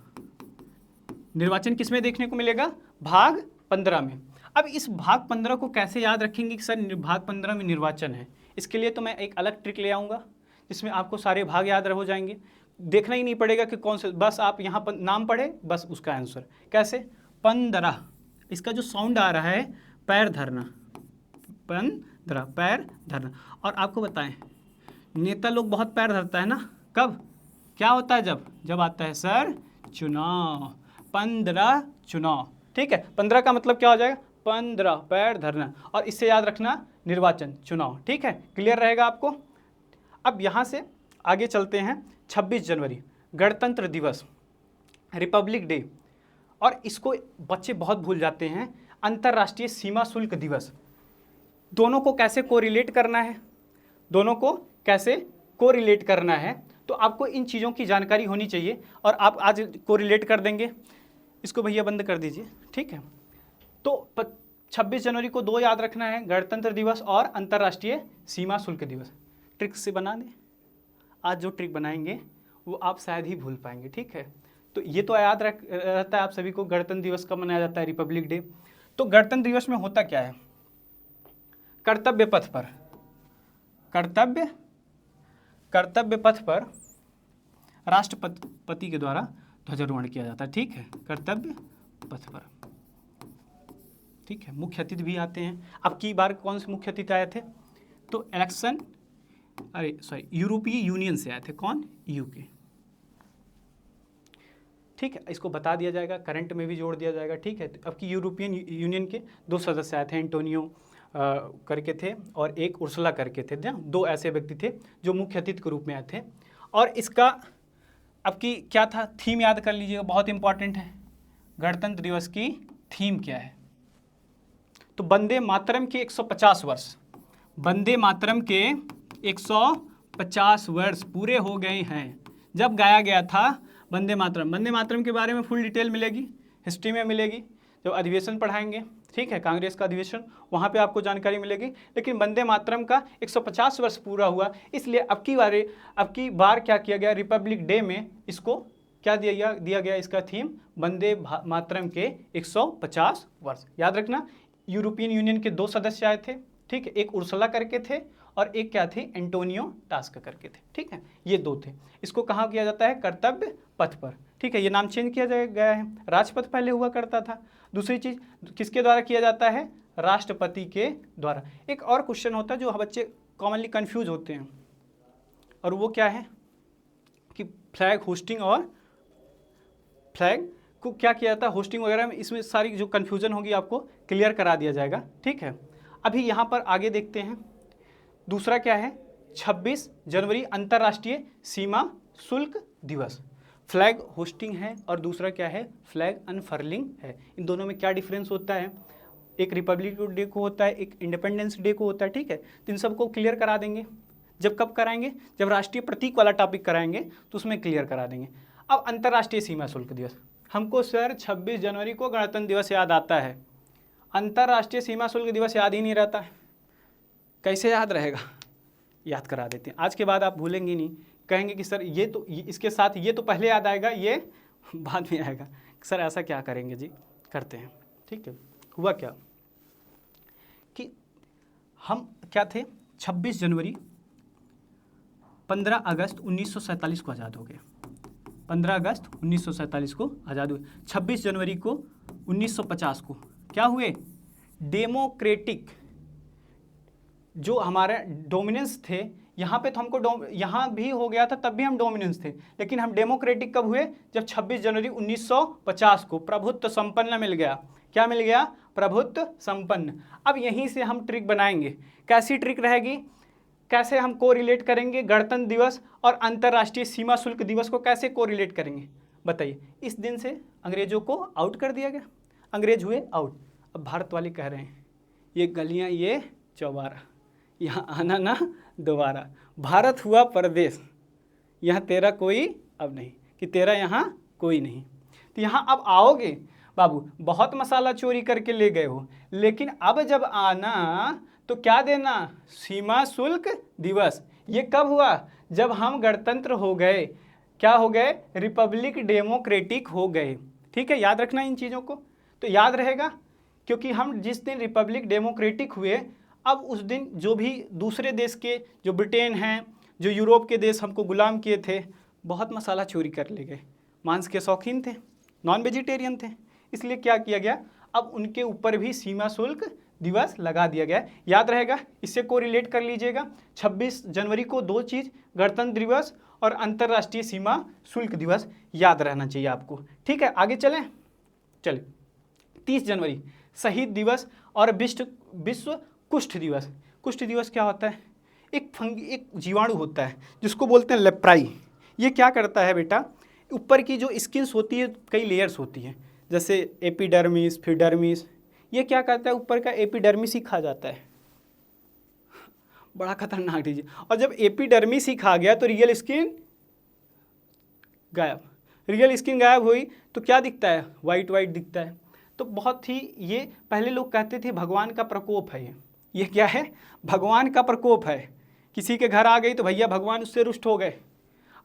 निर्वाचन किस में देखने को मिलेगा? भाग 15 में। अब इस भाग 15 को कैसे याद रखेंगे कि सर भाग 15 में निर्वाचन है? इसके लिए तो मैं एक अलग ट्रिक ले आऊँगा जिसमें आपको सारे भाग याद हो जाएंगे, देखना ही नहीं पड़ेगा कि कौन से, बस आप यहाँ पर नाम पढ़े बस उसका आंसर। कैसे? 15, इसका जो साउंड आ रहा है पैर धरना, 15 पैर धरना। और आपको बताएं नेता लोग बहुत पैर धरता है ना, कब क्या होता है? जब आता है सर चुनाव, 15 चुनाव, ठीक है। 15 का मतलब क्या हो जाएगा? 15 पैर धरना। और इससे याद रखना निर्वाचन चुनाव, ठीक है। क्लियर रहेगा आपको। अब यहाँ से आगे चलते हैं। 26 जनवरी गणतंत्र दिवस, रिपब्लिक डे, और इसको बच्चे बहुत भूल जाते हैं, अंतर्राष्ट्रीय सीमा शुल्क दिवस। दोनों को कैसे कोरिलेट करना है? दोनों को कैसे कोरिलेट करना है? तो आपको इन चीज़ों की जानकारी होनी चाहिए और आप आज कोरिलेट कर देंगे। इसको भैया बंद कर दीजिए, ठीक है। तो 26 जनवरी को 2 याद रखना है, गणतंत्र दिवस और अंतर्राष्ट्रीय सीमा शुल्क दिवस। ट्रिक से बना दें, आज जो ट्रिक बनाएंगे वो आप शायद ही भूल पाएंगे, ठीक है। तो ये तो याद रहता है आप सभी को, गणतंत्र दिवस कब मनाया जाता है? Republic day. तो गणतंत्र दिवस में होता क्या है? कर्तव्य पथ पर, कर्तव्य पथ पर राष्ट्रपति के द्वारा ध्वजारोहण किया जाता है, ठीक है। कर्तव्य पथ पर, ठीक है। मुख्य अतिथि भी आते हैं। अब की बार कौन से मुख्य अतिथि आए थे? तो यूरोपीय यूनियन से आए थे। कौन? यूके, ठीक है। इसको बता दिया जाएगा, करंट में भी जोड़ दिया जाएगा, ठीक है। अब की यूरोपियन यूनियन के 2 सदस्य आए थे, एंटोनियो करके थे और एक उर्सुला करके थे। 2 ऐसे व्यक्ति थे जो मुख्य अतिथि के रूप में आए थे। और इसका अब की क्या था? थीम याद कर लीजिएगा, बहुत इंपॉर्टेंट है। गणतंत्र दिवस की थीम क्या है? तो वंदे मातरम के 150 वर्ष, वंदे मातरम के 150 वर्ष पूरे हो गए हैं जब गाया गया था वंदे मातरम। वंदे मातरम के बारे में फुल डिटेल मिलेगी, हिस्ट्री में मिलेगी, जब अधिवेशन पढ़ाएंगे, ठीक है, कांग्रेस का अधिवेशन, वहाँ पे आपको जानकारी मिलेगी। लेकिन वंदे मातरम का 150 वर्ष पूरा हुआ, इसलिए अब की बार क्या किया गया, रिपब्लिक डे में इसको क्या दिया गया इसका थीम, वंदे मातरम के 150 वर्ष। याद रखना, यूरोपियन यूनियन के 2 सदस्य आए थे, ठीक है, एक उर्सुला करके थे और एक क्या थे, एंटोनियो टास्क करके थे, ठीक है, ये 2 थे। इसको कहाँ किया जाता है, कर्तव्य पथ पर, ठीक है, ये नाम चेंज किया गया है, राजपथ पहले हुआ करता था। दूसरी चीज किसके द्वारा किया जाता है, राष्ट्रपति के द्वारा। एक और क्वेश्चन होता है जो बच्चे कॉमनली कंफ्यूज होते हैं, और वो क्या है कि फ्लैग होस्टिंग और फ्लैग को क्या किया जाता है, होस्टिंग वगैरह में, इसमें सारी जो कन्फ्यूजन होगी आपको क्लियर करा दिया जाएगा, ठीक है। अभी यहाँ पर आगे देखते हैं, दूसरा क्या है, 26 जनवरी अंतर्राष्ट्रीय सीमा शुल्क दिवस। फ्लैग होस्टिंग है और दूसरा क्या है, फ्लैग अनफर्लिंग है। इन दोनों में क्या डिफरेंस होता है, एक रिपब्लिक डे को होता है, एक इंडिपेंडेंस डे को होता है, ठीक है। तो इन सबको क्लियर करा देंगे, जब कब कराएंगे, जब राष्ट्रीय प्रतीक वाला टॉपिक कराएंगे तो उसमें क्लियर करा देंगे। अब अंतर्राष्ट्रीय सीमा शुल्क दिवस, हमको सर 26 जनवरी को गणतंत्र दिवस याद आता है, अंतर्राष्ट्रीय सीमा शुल्क दिवस याद ही नहीं रहता है, कैसे याद रहेगा, याद करा देते हैं। आज के बाद आप भूलेंगे नहीं, कहेंगे कि सर ये तो इसके साथ ये तो पहले याद आएगा, ये बाद में आएगा। सर ऐसा क्या करेंगे जी, करते हैं, ठीक है। हुआ क्या कि हम क्या थे, 26 जनवरी 15 अगस्त 1947 को आज़ाद हो गए, 15 अगस्त 1947 को आज़ाद हुए। 26 जनवरी को 1950 को क्या हुए, डेमोक्रेटिक जो हमारे डोमिनेंस थे, यहाँ पे तो हमको यहाँ भी हो गया था, तब भी हम डोमिनेंस थे, लेकिन हम डेमोक्रेटिक कब हुए, जब 26 जनवरी 1950 को प्रभुत्व संपन्न मिल गया। क्या मिल गया, प्रभुत्व संपन्न। अब यहीं से हम ट्रिक बनाएंगे, कैसी ट्रिक रहेगी, कैसे हम को रिलेट करेंगे गणतंत्र दिवस और अंतर्राष्ट्रीय सीमा शुल्क दिवस को, कैसे को रिलेट करेंगे बताइए। इस दिन से अंग्रेजों को आउट कर दिया गया, अंग्रेज हुए आउट। अब भारत वाले कह रहे हैं ये गलियां ये चौबारा, यहाँ आना ना दोबारा, भारत हुआ परदेश, यहाँ तेरा कोई अब नहीं, कि तेरा यहाँ कोई नहीं। तो यहाँ अब आओगे बाबू, बहुत मसाला चोरी करके ले गए हो, लेकिन अब जब आना तो क्या देना, सीमा शुल्क दिवस। ये कब हुआ, जब हम गणतंत्र हो गए, क्या हो गए, रिपब्लिक डेमोक्रेटिक हो गए, ठीक है। याद रखना इन चीज़ों को, तो याद रहेगा, क्योंकि हम जिस दिन रिपब्लिक डेमोक्रेटिक हुए, अब उस दिन जो भी दूसरे देश के, जो ब्रिटेन हैं, जो यूरोप के देश हमको गुलाम किए थे, बहुत मसाला चोरी कर ले गए, मांस के शौकीन थे, नॉन वेजिटेरियन थे, इसलिए क्या किया गया, अब उनके ऊपर भी सीमा शुल्क दिवस लगा दिया गया। याद रहेगा, इससे को रिलेट कर लीजिएगा। 26 जनवरी को 2 चीज़, गणतंत्र दिवस और अंतर्राष्ट्रीय सीमा शुल्क दिवस याद रहना चाहिए आपको, ठीक है। आगे चलें, चलिए 30 जनवरी शहीद दिवस और विश्व कुष्ठ दिवस। कुष्ठ दिवस क्या होता है, एक जीवाणु होता है जिसको बोलते हैं लेप्राई। ये क्या करता है बेटा, ऊपर की जो स्किन्स होती है, कई लेयर्स होती हैं, जैसे एपिडर्मिस, फिडर्मिस, ये क्या करता है, ऊपर का एपिडर्मिस ही खा जाता है, बड़ा खतरनाक चीज़। और जब एपिडर्मिस ही खा गया तो रियल स्किन गायब, रियल स्किन गायब हुई तो क्या दिखता है, वाइट वाइट दिखता है। तो बहुत ही, ये पहले लोग कहते थे भगवान का प्रकोप है, ये क्या है, भगवान का प्रकोप है। किसी के घर आ गई तो भैया भगवान उससे रुष्ट हो गए।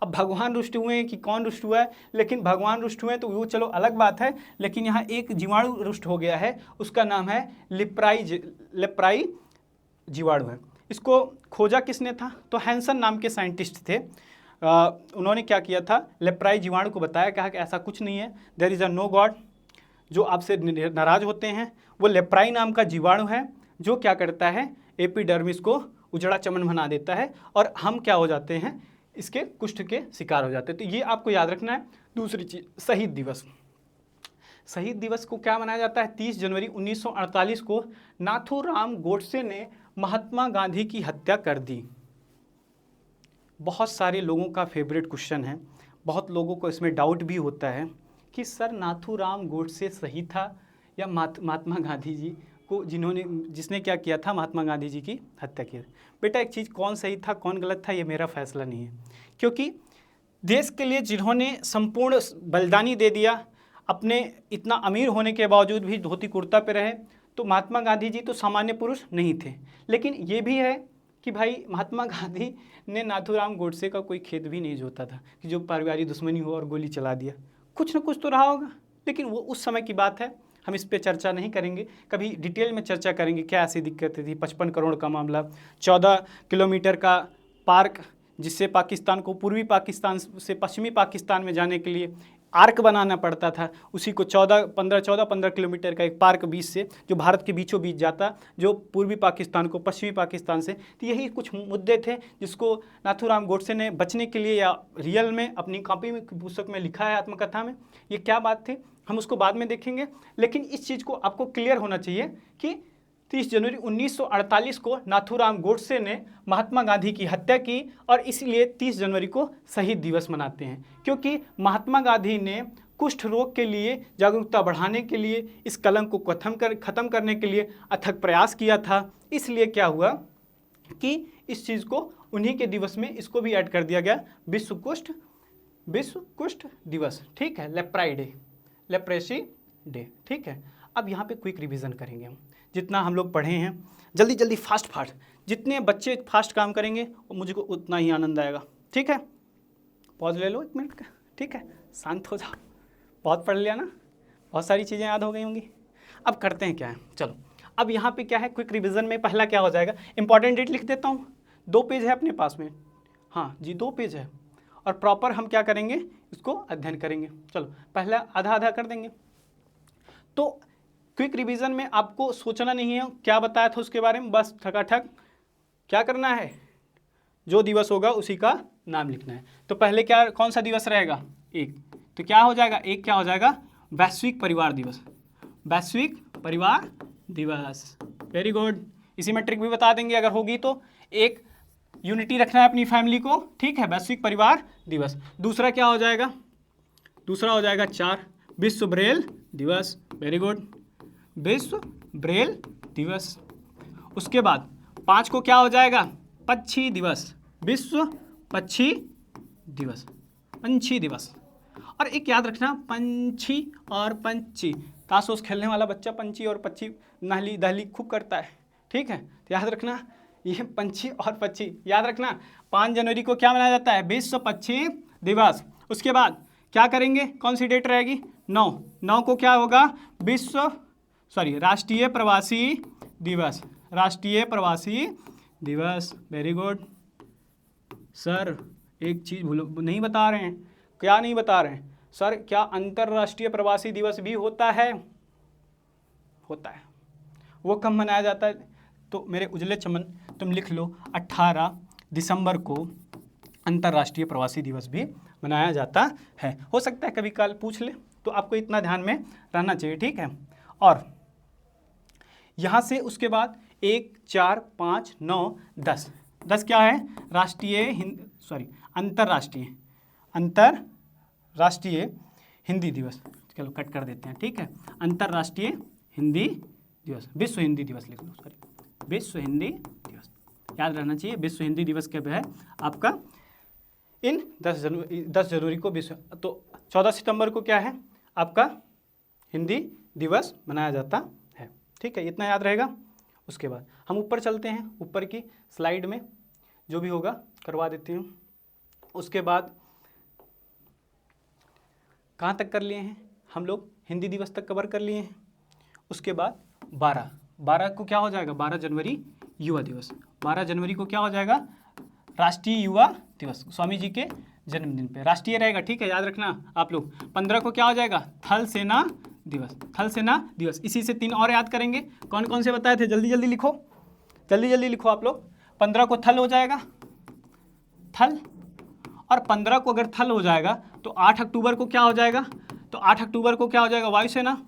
अब भगवान रुष्ट हुए हैं कि कौन रुष्ट हुआ है, लेकिन भगवान रुष्ट हुए तो वो चलो अलग बात है, लेकिन यहाँ एक जीवाणु रुष्ट हो गया है, उसका नाम है लेप्राई जीवाणु है। इसको खोजा किसने था, तो हैंसन नाम के साइंटिस्ट थे, उन्होंने क्या किया था, लेप्राई जीवाणु को बताया, कहा कि ऐसा कुछ नहीं है, there is a no God. जो आपसे नाराज होते हैं वो लेप्राई नाम का जीवाणु है, जो क्या करता है, एपिडर्मिस को उजड़ा चमन बना देता है और हम क्या हो जाते हैं, इसके कुष्ठ के शिकार हो जाते हैं। तो ये आपको याद रखना है। दूसरी चीज़, शहीद दिवस। शहीद दिवस को क्या मनाया जाता है, 30 जनवरी 1948 को नाथूराम गोडसे ने महात्मा गांधी की हत्या कर दी। बहुत सारे लोगों का फेवरेट क्वेश्चन है, बहुत लोगों को इसमें डाउट भी होता है कि सर नाथूराम गोडसे सही था या महात्मा गांधी जी। को जिसने क्या किया था, महात्मा गांधी जी की हत्या की। बेटा एक चीज़, कौन सही था कौन गलत था ये मेरा फैसला नहीं है, क्योंकि देश के लिए जिन्होंने संपूर्ण बलिदानी दे दिया, अपने इतना अमीर होने के बावजूद भी धोती कुर्ता पे रहे, तो महात्मा गांधी जी तो सामान्य पुरुष नहीं थे। लेकिन ये भी है कि भाई महात्मा गांधी ने नाथूराम गोडसे का कोई खेत भी नहीं जोता था कि जो पारिवारिक दुश्मनी हो और गोली चला दिया। कुछ ना कुछ तो रहा होगा, लेकिन वो उस समय की बात है, हम इस पे चर्चा नहीं करेंगे। कभी डिटेल में चर्चा करेंगे क्या ऐसी दिक्कतें थी। 55 करोड़ का मामला, 14 किलोमीटर का पार्क जिससे पाकिस्तान को पूर्वी पाकिस्तान से पश्चिमी पाकिस्तान में जाने के लिए आर्क बनाना पड़ता था, उसी को 15 किलोमीटर का एक पार्क बीच से जो भारत के बीचों बीच जाता, जो पूर्वी पाकिस्तान को पश्चिमी पाकिस्तान से। तो यही कुछ मुद्दे थे जिसको नाथूराम गोडसे ने बचने के लिए या रियल में अपनी कॉपी में पुस्तक में लिखा है, आत्मकथा में। ये क्या बात थी हम उसको बाद में देखेंगे, लेकिन इस चीज़ को आपको क्लियर होना चाहिए कि 30 जनवरी 1948 को नाथूराम गोडसे ने महात्मा गांधी की हत्या की, और इसलिए 30 जनवरी को शहीद दिवस मनाते हैं, क्योंकि महात्मा गांधी ने कुष्ठ रोग के लिए जागरूकता बढ़ाने के लिए, इस कलंक को खत्म करने के लिए अथक प्रयास किया था। इसलिए क्या हुआ कि इस चीज़ को उन्हीं के दिवस में इसको भी ऐड कर दिया गया, विश्व कुष्ठ दिवस, ठीक है, लेप्रेसी डे, ठीक है। अब यहाँ पे क्विक रिवीजन करेंगे हम, जितना हम लोग पढ़े हैं, जल्दी जल्दी फास्ट, जितने बच्चे फास्ट काम करेंगे मुझको उतना ही आनंद आएगा, ठीक है। पॉज ले लो 1 मिनट का, ठीक है, शांत हो जाओ, बहुत पढ़ लिया ना, बहुत सारी चीज़ें याद हो गई होंगी। अब करते हैं क्या है, चलो अब यहाँ पे क्या है, क्विक रिवीजन में पहला क्या हो जाएगा, इंपॉर्टेंट डेट लिख देता हूँ। 2 पेज है अपने पास में, हाँ जी 2 पेज है, और प्रॉपर हम क्या करेंगे, इसको अध्ययन करेंगे। चलो पहला आधा कर देंगे। तो क्विक रिवीजन में आपको सोचना नहीं है क्या बताया था उसके बारे में, बस ठकाठक क्या करना है, जो दिवस होगा उसी का नाम लिखना है। तो पहले क्या, कौन सा दिवस रहेगा, 1, तो क्या हो जाएगा, 1 क्या हो जाएगा, वैश्विक परिवार दिवस, वैश्विक परिवार दिवस, वेरी गुड। इसी में ट्रिक भी बता देंगे अगर होगी तो। एक, यूनिटी रखना है अपनी फैमिली को, ठीक है, वैश्विक परिवार दिवस। दूसरा क्या हो जाएगा, दूसरा हो जाएगा 4, विश्व ब्रेल दिवस, वेरी गुड, विश्व ब्रेल दिवस। उसके बाद 5 को क्या हो जाएगा, पक्षी दिवस, विश्व पक्षी दिवस, पंछी दिवस। और एक याद रखना, पंछी और पंछी, ताश ओस खेलने वाला बच्चा पंछी और पक्षी नहली दहली खूब करता है, ठीक है, तो याद रखना ये पंछी और पक्षी याद रखना। 5 जनवरी को क्या मनाया जाता है, विश्व पक्षी दिवस। उसके बाद क्या करेंगे, कौन सी डेट रहेगी, 9 को क्या होगा, राष्ट्रीय प्रवासी दिवस, राष्ट्रीय प्रवासी दिवस, वेरी गुड। सर एक चीज़ नहीं बता रहे हैं, क्या नहीं बता रहे हैं सर, क्या अंतर्राष्ट्रीय प्रवासी दिवस भी होता है, होता है, वो कब मनाया जाता है, तो मेरे उजले चमन तुम लिख लो 18 दिसंबर को अंतर्राष्ट्रीय प्रवासी दिवस भी मनाया जाता है। हो सकता है कभी कल पूछ ले, तो आपको इतना ध्यान में रहना चाहिए, ठीक है। और यहाँ से उसके बाद 1, 4, 5, 9, 10 क्या है, अंतर्राष्ट्रीय हिंदी दिवस, चलो कट कर देते हैं, ठीक है, अंतर्राष्ट्रीय हिंदी दिवस, विश्व हिंदी दिवस लिख लो, विश्व हिंदी दिवस याद रहना चाहिए। विश्व हिंदी दिवस कब है आपका, इन 10 जनवरी को विश्व, तो 14 सितंबर को क्या है आपका हिंदी दिवस मनाया जाता है, ठीक है, इतना याद रहेगा। उसके बाद हम ऊपर चलते हैं, ऊपर की स्लाइड में जो भी होगा करवा देते हैं। उसके बाद कहाँ तक कर लिए हैं हम लोग, हिंदी दिवस तक कवर कर लिए हैं। उसके बाद 12 को क्या हो जाएगा, 12 जनवरी युवा दिवस, 12 जनवरी को क्या हो जाएगा, राष्ट्रीय युवा दिवस, स्वामी जी के जन्मदिन पे राष्ट्रीय रहेगा, ठीक है, याद रखना आप लोग। 15 को क्या हो जाएगा, थल सेना दिवस, इसी से 3 और याद करेंगे, कौन कौन से बताए थे, जल्दी जल्दी लिखो, जल्दी लिखो आप लोग। 15 को थल हो जाएगा, थल, और 15 को अगर थल हो जाएगा तो 8 अक्टूबर को क्या हो जाएगा, तो 8 अक्टूबर को क्या हो जाएगा, वायुसेना।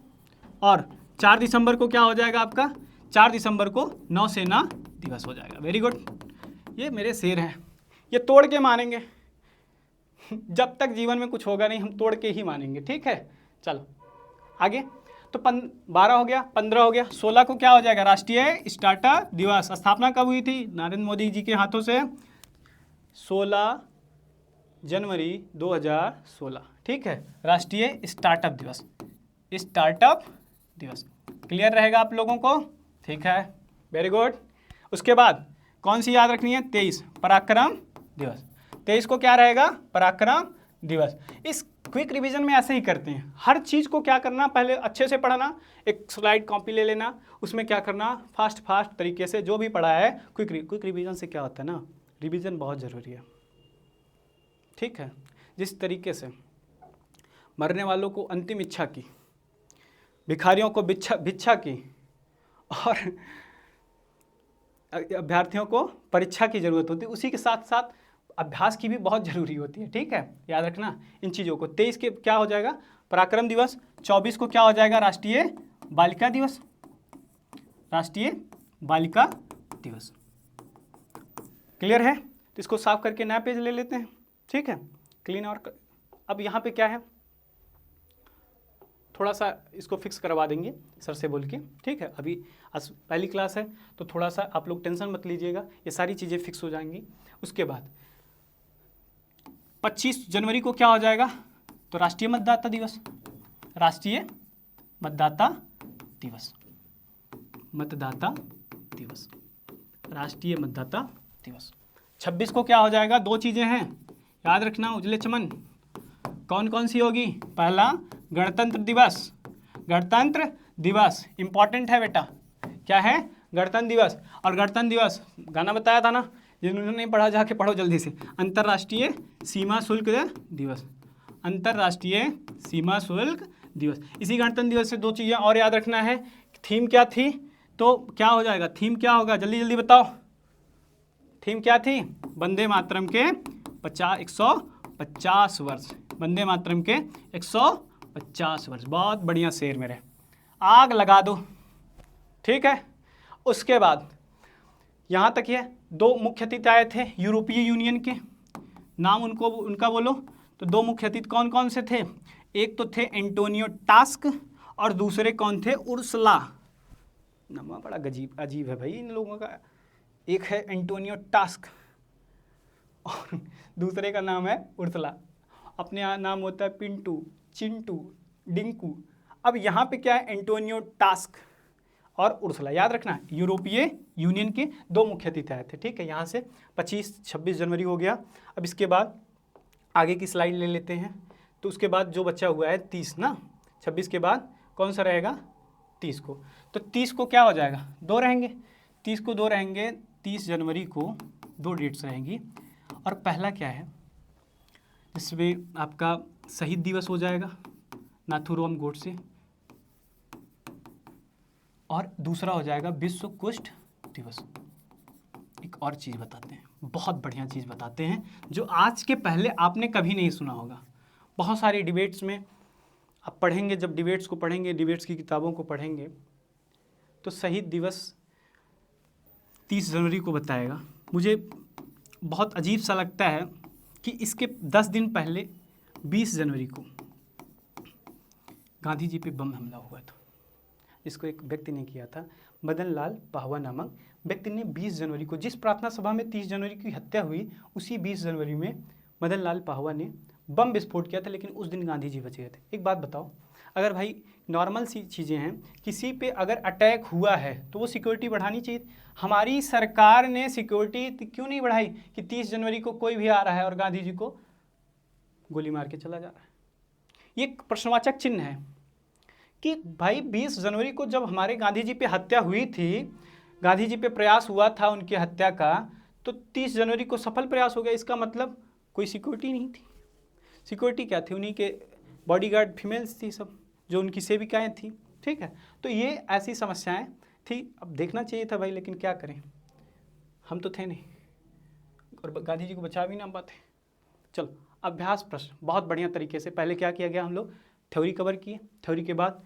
और 4 दिसंबर को क्या हो जाएगा आपका, 4 दिसंबर को नौसेना दिवस हो जाएगा, वेरी गुड। ये मेरे शेर हैं, ये तोड़ के मानेंगे, जब तक जीवन में कुछ होगा नहीं हम तोड़ के ही मानेंगे, ठीक है। चलो आगे तो 12 हो गया, 15 हो गया, 16 को क्या हो जाएगा, राष्ट्रीय स्टार्टअप दिवस। स्थापना कब हुई थी, नरेंद्र मोदी जी के हाथों से 16 जनवरी 2016, ठीक है, राष्ट्रीय स्टार्टअप दिवस, स्टार्टअप दिवस। क्लियर रहेगा आप लोगों को, ठीक है, वेरी गुड। उसके बाद कौन सी याद रखनी है, 23 पराक्रम दिवस। 23 को क्या रहेगा, पराक्रम दिवस। इस क्विक रिवीजन में ऐसे ही करते हैं, हर चीज़ को क्या करना, पहले अच्छे से पढ़ना, एक स्लाइड कॉपी ले लेना, उसमें क्या करना, फास्ट तरीके से जो भी पढ़ा है, क्विक रिवीजन से क्या होता है ना, रिवीजन बहुत ज़रूरी है, ठीक है। जिस तरीके से मरने वालों को अंतिम इच्छा की, भिखारियों को भिक्षा की, और अभ्यर्थियों को परीक्षा की ज़रूरत होती है, उसी के साथ साथ अभ्यास की भी बहुत ज़रूरी होती है, ठीक है, याद रखना इन चीज़ों को। 23 के क्या हो जाएगा, पराक्रम दिवस। 24 को क्या हो जाएगा, राष्ट्रीय बालिका दिवस, राष्ट्रीय बालिका दिवस। क्लियर है, तो इसको साफ करके नया पेज ले लेते हैं, ठीक है, क्लीन। और अब यहाँ पे क्या है, थोड़ा सा इसको फिक्स करवा देंगे सर से बोल के, ठीक है। अभी आज पहली क्लास है तो थोड़ा सा आप लोग टेंशन मत लीजिएगा, ये सारी चीज़ें फिक्स हो जाएंगी। उसके बाद 25 जनवरी को क्या हो जाएगा, तो राष्ट्रीय मतदाता दिवस, राष्ट्रीय मतदाता दिवस, मतदाता दिवस, राष्ट्रीय मतदाता दिवस। 26 को क्या हो जाएगा, दो चीज़ें हैं याद रखना, उजले चमन, कौन कौन सी होगी, पहला गणतंत्र दिवस, गणतंत्र दिवस इंपॉर्टेंट है बेटा, क्या है, गणतंत्र दिवस। और गणतंत्र दिवस गाना बताया था ना, जिन्होंने नहीं पढ़ा जाके पढ़ो जल्दी से। अंतर्राष्ट्रीय सीमा शुल्क दिवस, अंतर्राष्ट्रीय सीमा शुल्क दिवस। इसी गणतंत्र दिवस से दो चीज़ें और याद रखना है, थीम क्या थी, तो क्या हो जाएगा, थीम क्या होगा, जल्दी जल्दी बताओ, थीम क्या थी, वंदे मातरम के 150 वर्ष, वंदे मातरम के 150 वर्ष। बहुत बढ़िया शेर मेरे, आग लगा दो, ठीक है। उसके बाद यहाँ तक ये दो मुख्य अतिथि आए थे यूरोपीय यूनियन के, नाम उनका बोलो। तो दो मुख्य अतिथि कौन कौन से थे, एक तो थे एंटोनियो टास्क और दूसरे कौन थे, उर्सुला। नाम बड़ा अजीब है भाई इन लोगों का, एक है एंटोनियो टास्क और दूसरे का नाम है उर्सुला। अपने यहाँ नाम होता है पिंटू, चिंटू, डिंकू। अब यहाँ पे क्या है, एंटोनियो टास्क और उर्सुला, याद रखना यूरोपीय यूनियन के दो मुख्य अतिथि आए थे, ठीक है। यहाँ से 25-26 जनवरी हो गया। अब इसके बाद आगे की स्लाइड ले लेते हैं, तो उसके बाद जो बचा हुआ है 30 ना, 26 के बाद कौन सा रहेगा, 30 को। तो 30 को क्या हो जाएगा, दो रहेंगे, 30 को दो रहेंगे, 30 जनवरी को दो डेट्स रहेंगी। और पहला क्या है, इसमें आपका शहीद दिवस हो जाएगा नाथूराम गोडसे, और दूसरा हो जाएगा विश्व कुष्ठ दिवस। एक और चीज़ बताते हैं, बहुत बढ़िया चीज़ बताते हैं जो आज के पहले आपने कभी नहीं सुना होगा। बहुत सारी डिबेट्स में आप पढ़ेंगे, जब डिबेट्स को पढ़ेंगे, डिबेट्स की किताबों को पढ़ेंगे, तो शहीद दिवस 30 जनवरी को बताएगा। मुझे बहुत अजीब सा लगता है कि इसके 10 दिन पहले 20 जनवरी को गांधी जी पे बम हमला हुआ था। इसको एक व्यक्ति ने किया था, मदन लाल पाहवा नामक व्यक्ति ने 20 जनवरी को, जिस प्रार्थना सभा में 30 जनवरी की हत्या हुई, उसी 20 जनवरी में मदन लाल पाहवा ने बम विस्फोट किया था, लेकिन उस दिन गांधी जी बचे थे। एक बात बताओ, अगर भाई नॉर्मल सी चीज़ें हैं, किसी पे अगर अटैक हुआ है तो वो सिक्योरिटी बढ़ानी चाहिए। हमारी सरकार ने सिक्योरिटी क्यों नहीं बढ़ाई कि 30 जनवरी को कोई भी आ रहा है और गांधी जी को गोली मार के चला जा रहा है। ये प्रश्नवाचक चिन्ह है कि भाई 20 जनवरी को जब हमारे गांधी जी पे हत्या हुई थी, गांधी जी पे प्रयास हुआ था उनकी हत्या का, तो 30 जनवरी को सफल प्रयास हो गया, इसका मतलब कोई सिक्योरिटी नहीं थी। सिक्योरिटी क्या थी, उन्हीं के बॉडीगार्ड फीमेल्स थी सब, जो उनकी सेविकाएं थी, ठीक है। तो ये ऐसी समस्याएं थी, अब देखना चाहिए था भाई, लेकिन क्या करें, हम तो थे नहीं और गांधी जी को बचा भी ना पाते। चलो अभ्यास प्रश्न बहुत बढ़िया तरीके से पहले क्या किया गया, हम लोग थ्योरी कवर किए, थ्योरी के बाद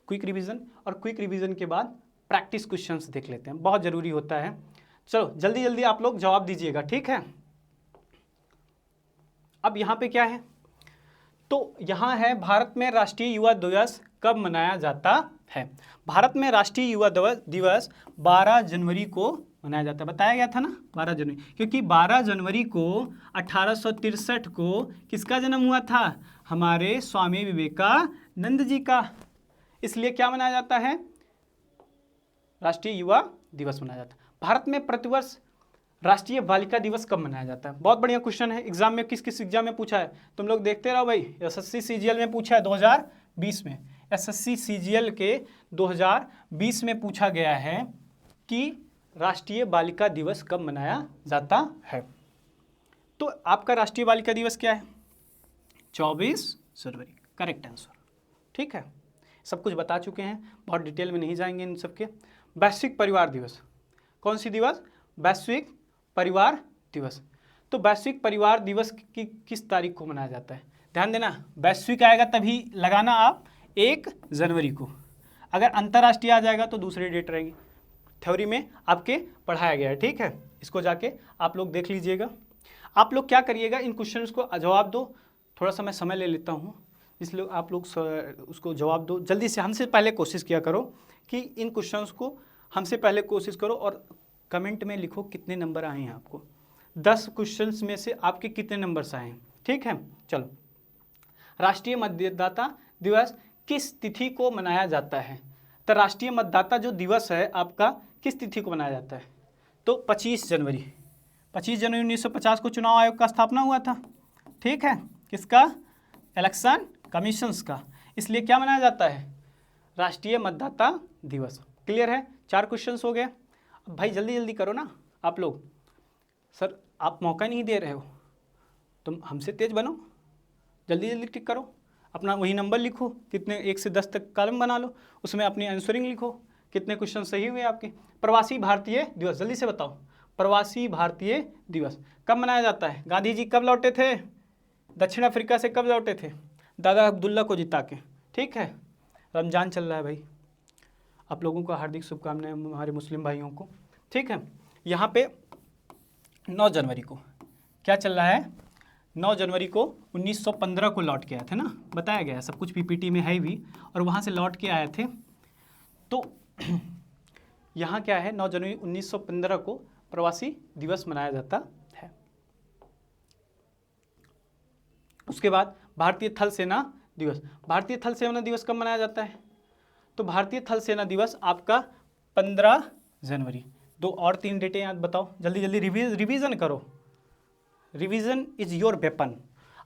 क्विक रिवीजन, और क्विक रिवीजन के बाद प्रैक्टिस क्वेश्चंस देख लेते हैं, बहुत ज़रूरी होता है। चलो जल्दी जल्दी आप लोग जवाब दीजिएगा, ठीक है। अब यहाँ पे क्या है, तो यहाँ है भारत में राष्ट्रीय युवा दिवस कब मनाया जाता है। भारत में राष्ट्रीय युवा दिवस 12 जनवरी को मनाया जाता है। बताया गया था ना 12 जनवरी, क्योंकि 12 जनवरी को 1863 को किसका जन्म हुआ था, हमारे स्वामी विवेकानंद जी का। इसलिए क्या मनाया जाता है, राष्ट्रीय युवा दिवस मनाया जाता है। भारत में प्रतिवर्ष राष्ट्रीय बालिका दिवस कब मनाया जाता है। बहुत बढ़िया क्वेश्चन है, एग्जाम में किस किस एग्जाम में पूछा है, तुम लोग देखते रहो भाई। एसएससी सीजीएल में पूछा है 2020 में, एसएससी सीजीएल के 2020 में पूछा गया है कि राष्ट्रीय बालिका दिवस कब मनाया जाता है। तो आपका राष्ट्रीय बालिका दिवस क्या है, 24 जनवरी, करेक्ट आंसर। ठीक है, सब कुछ बता चुके हैं, बहुत डिटेल में नहीं जाएंगे इन सबके। वैश्विक परिवार दिवस, कौन सी दिवस, वैश्विक परिवार दिवस। तो वैश्विक परिवार दिवस की किस तारीख को मनाया जाता है, ध्यान देना, वैश्विक आएगा तभी लगाना आप 1 जनवरी को, अगर अंतर्राष्ट्रीय आ जाएगा तो दूसरी डेट रहेगी। थ्योरी में आपके पढ़ाया गया है, ठीक है, इसको जाके आप लोग देख लीजिएगा। आप लोग क्या करिएगा, इन क्वेश्चंस को जवाब दो, थोड़ा सा मैं समय ले लेता हूँ, इसलिए आप लोग उसको जवाब दो जल्दी से। हमसे पहले कोशिश किया करो कि इन क्वेश्चंस को हमसे पहले कोशिश करो, और कमेंट में लिखो कितने नंबर आए हैं आपको, 10 क्वेश्चंस में से आपके कितने नंबर्स आए हैं। ठीक है, चलो, राष्ट्रीय मतदाता दिवस किस तिथि को मनाया जाता है। तो राष्ट्रीय मतदाता जो दिवस है आपका किस तिथि को मनाया जाता है, तो 25 जनवरी 1950 को चुनाव आयोग का स्थापना हुआ था। ठीक है, किसका, इलेक्शन कमीशंस का, इसलिए क्या मनाया जाता है, राष्ट्रीय मतदाता दिवस। क्लियर है, 4 क्वेश्चंस हो गए। अब भाई जल्दी जल्दी करो ना आप लोग, सर आप मौका नहीं दे रहे हो, तुम हमसे तेज बनो, जल्दी जल्दी टिक करो, अपना वही नंबर लिखो, कितने 1 से 10 तक कॉलम बना लो, उसमें अपनी आंसरिंग लिखो, कितने क्वेश्चन सही हुए आपके। प्रवासी भारतीय दिवस, जल्दी से बताओ, प्रवासी भारतीय दिवस कब मनाया जाता है। गांधी जी कब लौटे थे, दक्षिण अफ्रीका से कब लौटे थे, दादा अब्दुल्ला को जिता के। ठीक है, रमजान चल रहा है भाई, आप लोगों को हार्दिक शुभकामनाएं हमारे मुस्लिम भाइयों को। ठीक है, यहाँ पे 9 जनवरी को क्या चल रहा है, 9 जनवरी को 1915 को लौट के आए थे ना, बताया गया है, सब कुछ पीपीटी में है भी, और वहाँ से लौट के आए थे। तो यहाँ क्या है, 9 जनवरी 1915 को प्रवासी दिवस मनाया जाता है। उसके बाद भारतीय थल सेना दिवस, भारतीय थल सेना दिवस कब मनाया जाता है, तो भारतीय थल सेना दिवस आपका 15 जनवरी। 2 और 3 डेटें याद बताओ, जल्दी जल्दी रिवीजन करो, रिवीजन इज योर वेपन।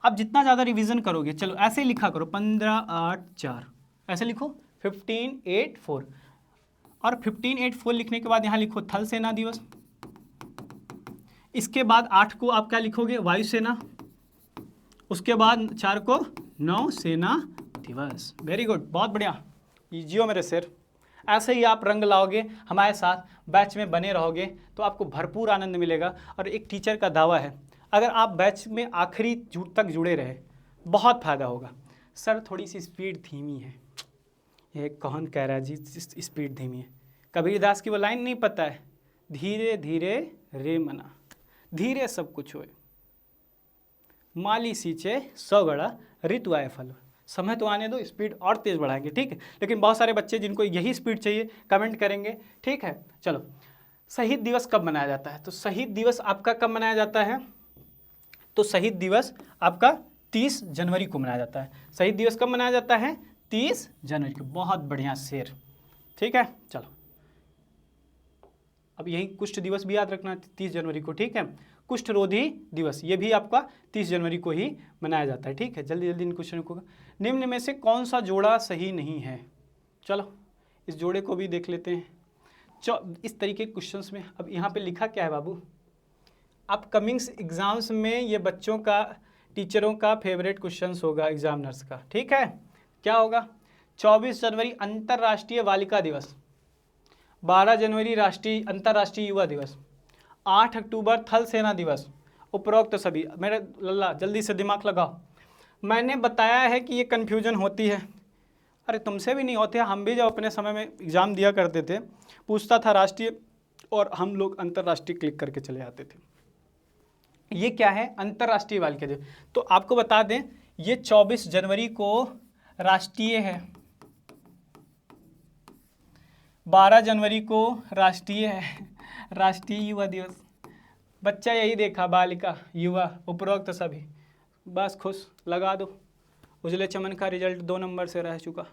आप जितना ज़्यादा रिवीजन करोगे, चलो ऐसे ही लिखा करो, 15/8/4 ऐसे लिखो, 15/8/4, और 15/8/4 लिखने के बाद यहाँ लिखो थल सेना दिवस। इसके बाद 8 को आप क्या लिखोगे, वायुसेना, उसके बाद 4 को नौसेना दिवस। वेरी गुड, बहुत बढ़िया, जियो मेरे सिर। ऐसे ही आप रंग लाओगे, हमारे साथ बैच में बने रहोगे तो आपको भरपूर आनंद मिलेगा। और एक टीचर का दावा है, अगर आप बैच में आखिरी तक जुड़े रहे, बहुत फ़ायदा होगा। सर थोड़ी सी स्पीड धीमी है, ये कौन कह रहा है जी स्पीड धीमी है, कबीरदास की वो लाइन नहीं पता है, धीरे धीरे रे मना, धीरे सब कुछ होए, माली सींचे 100 गड़ा ऋतु आए फल। समय तो आने दो, स्पीड और तेज़ बढ़ाएंगे, ठीक है। लेकिन बहुत सारे बच्चे जिनको यही स्पीड चाहिए कमेंट करेंगे, ठीक है। चलो, शहीद दिवस कब मनाया जाता है, तो शहीद दिवस आपका कब मनाया जाता है, तो शहीद दिवस आपका 30 जनवरी को मनाया जाता है। शहीद दिवस कब मनाया जाता है, 30 जनवरी को। बहुत बढ़िया शेर, ठीक है। चलो, अब यही कुष्ठ दिवस भी याद रखना 30 जनवरी को, ठीक है। कुष्ठ रोधी दिवस ये भी आपका 30 जनवरी को ही मनाया जाता है, ठीक है। जल्दी जल्दी इन क्वेश्चन को, निम्न में से कौन सा जोड़ा सही नहीं है, चलो इस जोड़े को भी देख लेते हैं। इस तरीके के क्वेश्चंस में अब यहाँ पे लिखा क्या है बाबू, अपकमिंग्स एग्जाम्स में ये बच्चों का, टीचरों का फेवरेट क्वेश्चंस होगा, एग्जामिनर्स का, ठीक है। क्या होगा, 24 जनवरी अंतर्राष्ट्रीय बालिका दिवस, 12 जनवरी अंतर्राष्ट्रीय युवा दिवस, 8 अक्टूबर थल सेना दिवस, उपरोक्त सभी। मेरे लल्ला जल्दी से दिमाग लगाओ, मैंने बताया है कि ये कन्फ्यूजन होती है, अरे तुमसे भी नहीं होते, हम भी जब अपने समय में एग्ज़ाम दिया करते थे, पूछता था राष्ट्रीय और हम लोग अंतर्राष्ट्रीय क्लिक करके चले आते थे। ये क्या है, अंतर्राष्ट्रीय बालिका दिवस। तो आपको बता दें ये 24 जनवरी को राष्ट्रीय है, 12 जनवरी को राष्ट्रीय है, राष्ट्रीय युवा दिवस। बच्चा यही देखा, बालिका युवा उपरोक्त सभी, बस खुश, लगा दो। उजले चमन का रिजल्ट 2 नंबर से रह चुका।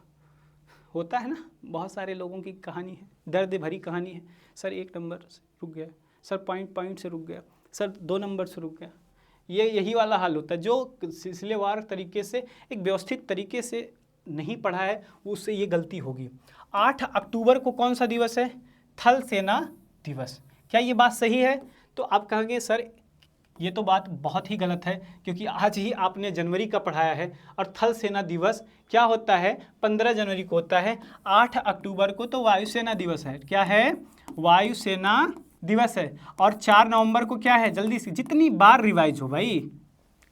होता है ना, बहुत सारे लोगों की कहानी है, दर्द भरी कहानी है। सर 1 नंबर से रुक गया, सर पॉइंट से रुक गया, सर 2 नंबर से रुक गया। यही वाला हाल होता है। जो सिलसिलेवार तरीके से, एक व्यवस्थित तरीके से नहीं पढ़ा है, उससे ये गलती होगी। 8 अक्टूबर को कौन सा दिवस है? थल सेना दिवस। क्या ये बात सही है? तो आप कहेंगे सर ये तो बात बहुत ही गलत है, क्योंकि आज ही आपने जनवरी का पढ़ाया है और थल सेना दिवस क्या होता है? 15 जनवरी को होता है। 8 अक्टूबर को तो वायुसेना दिवस है। क्या है? वायुसेना दिवस है। और 4 नवंबर को क्या है? जल्दी से, जितनी बार रिवाइज हो भाई,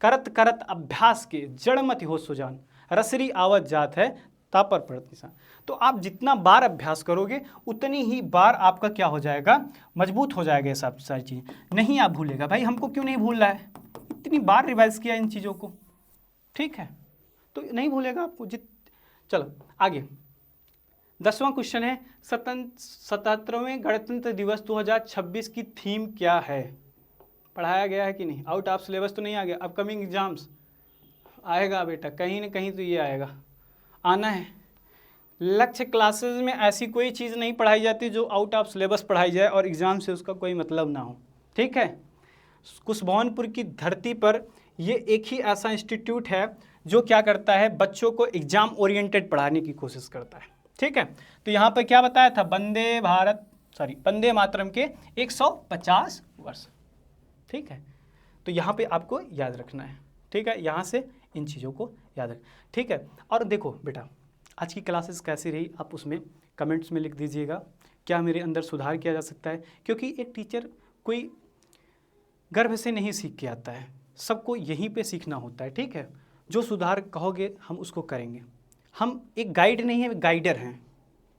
करत करत अभ्यास के जड़ मत हो सुजान, रसरी आवत जात है तापर पड़त निशान। तो आप जितना बार अभ्यास करोगे उतनी ही बार आपका क्या हो जाएगा? मजबूत हो जाएगा। ये सब सारी चीज़ें नहीं आप भूलेगा। भाई हमको क्यों नहीं भूल रहा है? इतनी बार रिवाइज किया इन चीज़ों को, ठीक है, तो नहीं भूलेगा आपको। चलो आगे, 10वां क्वेश्चन है, 77वें गणतंत्र दिवस 2026 की थीम क्या है? पढ़ाया गया है कि नहीं? आउट ऑफ सिलेबस तो नहीं आ गया? अपकमिंग एग्जाम्स आएगा बेटा, कहीं ना कहीं तो ये आएगा, आना है। लक्ष्य क्लासेस में ऐसी कोई चीज़ नहीं पढ़ाई जाती जो आउट ऑफ सिलेबस पढ़ाई जाए और एग्ज़ाम से उसका कोई मतलब ना हो, ठीक है। कुशभवनपुर की धरती पर ये एक ही ऐसा इंस्टीट्यूट है जो क्या करता है? बच्चों को एग्जाम ओरिएंटेड पढ़ाने की कोशिश करता है, ठीक है। तो यहाँ पर क्या बताया था? वंदे मातरम के 150 वर्ष, ठीक है। तो यहाँ पे आपको याद रखना है, ठीक है, यहाँ से इन चीज़ों को याद रख, ठीक है। और देखो बेटा, आज की क्लासेस कैसी रही आप उसमें कमेंट्स में लिख दीजिएगा, क्या मेरे अंदर सुधार किया जा सकता है। क्योंकि एक टीचर कोई गर्भ से नहीं सीख के आता है, सबको यहीं पे सीखना होता है, ठीक है। जो सुधार कहोगे हम उसको करेंगे। हम एक गाइड नहीं है, गाइडर हैं।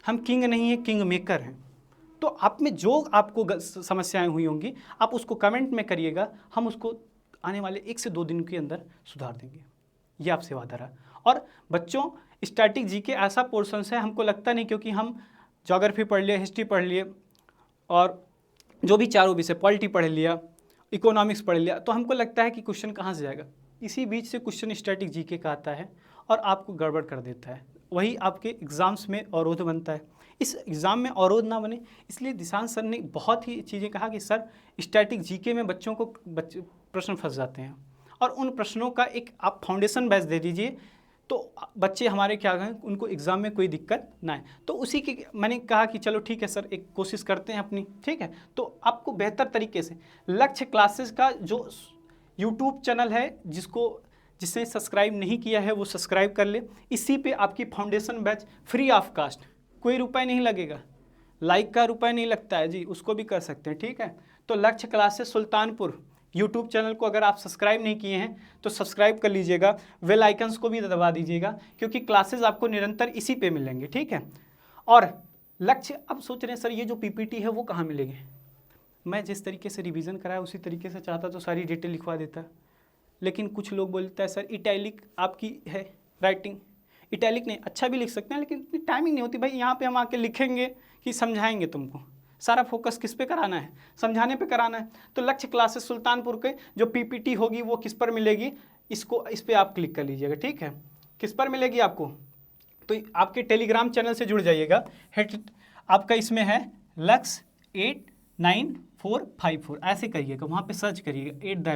हम किंग नहीं है, किंग मेकर हैं। तो आप में जो आपको समस्याएं हुई होंगी आप उसको कमेंट में करिएगा, हम उसको आने वाले 1 से 2 दिन के अंदर सुधार देंगे, ये आपसे वादा रहा। और बच्चों, स्टैटिक जीके ऐसा पोर्शन है, हमको लगता नहीं, क्योंकि हम ज्योग्राफी पढ़ लिए, हिस्ट्री पढ़ लिए और जो भी चारों विषय, पॉलिटी पढ़ लिया, इकोनॉमिक्स पढ़ लिया, तो हमको लगता है कि क्वेश्चन कहाँ से जाएगा। इसी बीच से क्वेश्चन स्टैटिक जीके का आता है और आपको गड़बड़ कर देता है, वही आपके एग्ज़ाम्स में अवरोध बनता है। इस एग्ज़ाम में अवरोध ना बने इसलिए दिशांत सर ने बहुत ही चीज़ें कहा कि सर स्टैटिक जीके में बच्चों को प्रश्न फंस जाते हैं और उन प्रश्नों का एक आप फाउंडेशन बेस दे दीजिए, तो बच्चे हमारे क्या कहें, उनको एग्ज़ाम में कोई दिक्कत ना आए। तो उसी की मैंने कहा कि चलो ठीक है सर, एक कोशिश करते हैं अपनी, ठीक है। तो आपको बेहतर तरीके से लक्ष्य क्लासेस का जो यूट्यूब चैनल है, जिसने सब्सक्राइब नहीं किया है वो सब्सक्राइब कर ले। इसी पे आपकी foundation batch free of cost, कोई रुपए नहीं लगेगा, लाइक का रुपए नहीं लगता है जी, उसको भी कर सकते हैं, ठीक है। तो लक्ष्य क्लासेस सुल्तानपुर यूट्यूब चैनल को अगर आप सब्सक्राइब नहीं किए हैं तो सब्सक्राइब कर लीजिएगा, बेल आइकन्स को भी दबा दीजिएगा, क्योंकि क्लासेस आपको निरंतर इसी पे मिलेंगे, ठीक है। और लक्ष्य, अब सोच रहे हैं सर ये जो पीपीटी है वो कहाँ मिलेगी? मैं जिस तरीके से रिवीजन कराया उसी तरीके से चाहता तो सारी डिटेल लिखवा देता, लेकिन कुछ लोग बोलते हैं सर इटैलिक आपकी है राइटिंग, इटैलिक नहीं, अच्छा भी लिख सकते हैं लेकिन इतनी टाइमिंग नहीं होती। भाई यहाँ पे हम आके लिखेंगे कि समझाएंगे तुमको, सारा फोकस किस पे कराना है? समझाने पे कराना है। तो लक्ष्य क्लासेस सुल्तानपुर के जो पीपीटी होगी वो किस पर मिलेगी? इस पर आप क्लिक कर लीजिएगा, ठीक है। किस पर मिलेगी आपको? तो आपके टेलीग्राम चैनल से जुड़ जाइएगा, आपका इसमें है लक्ष्य 89454, ऐसे करिएगा, वहाँ पे सर्च करिएगा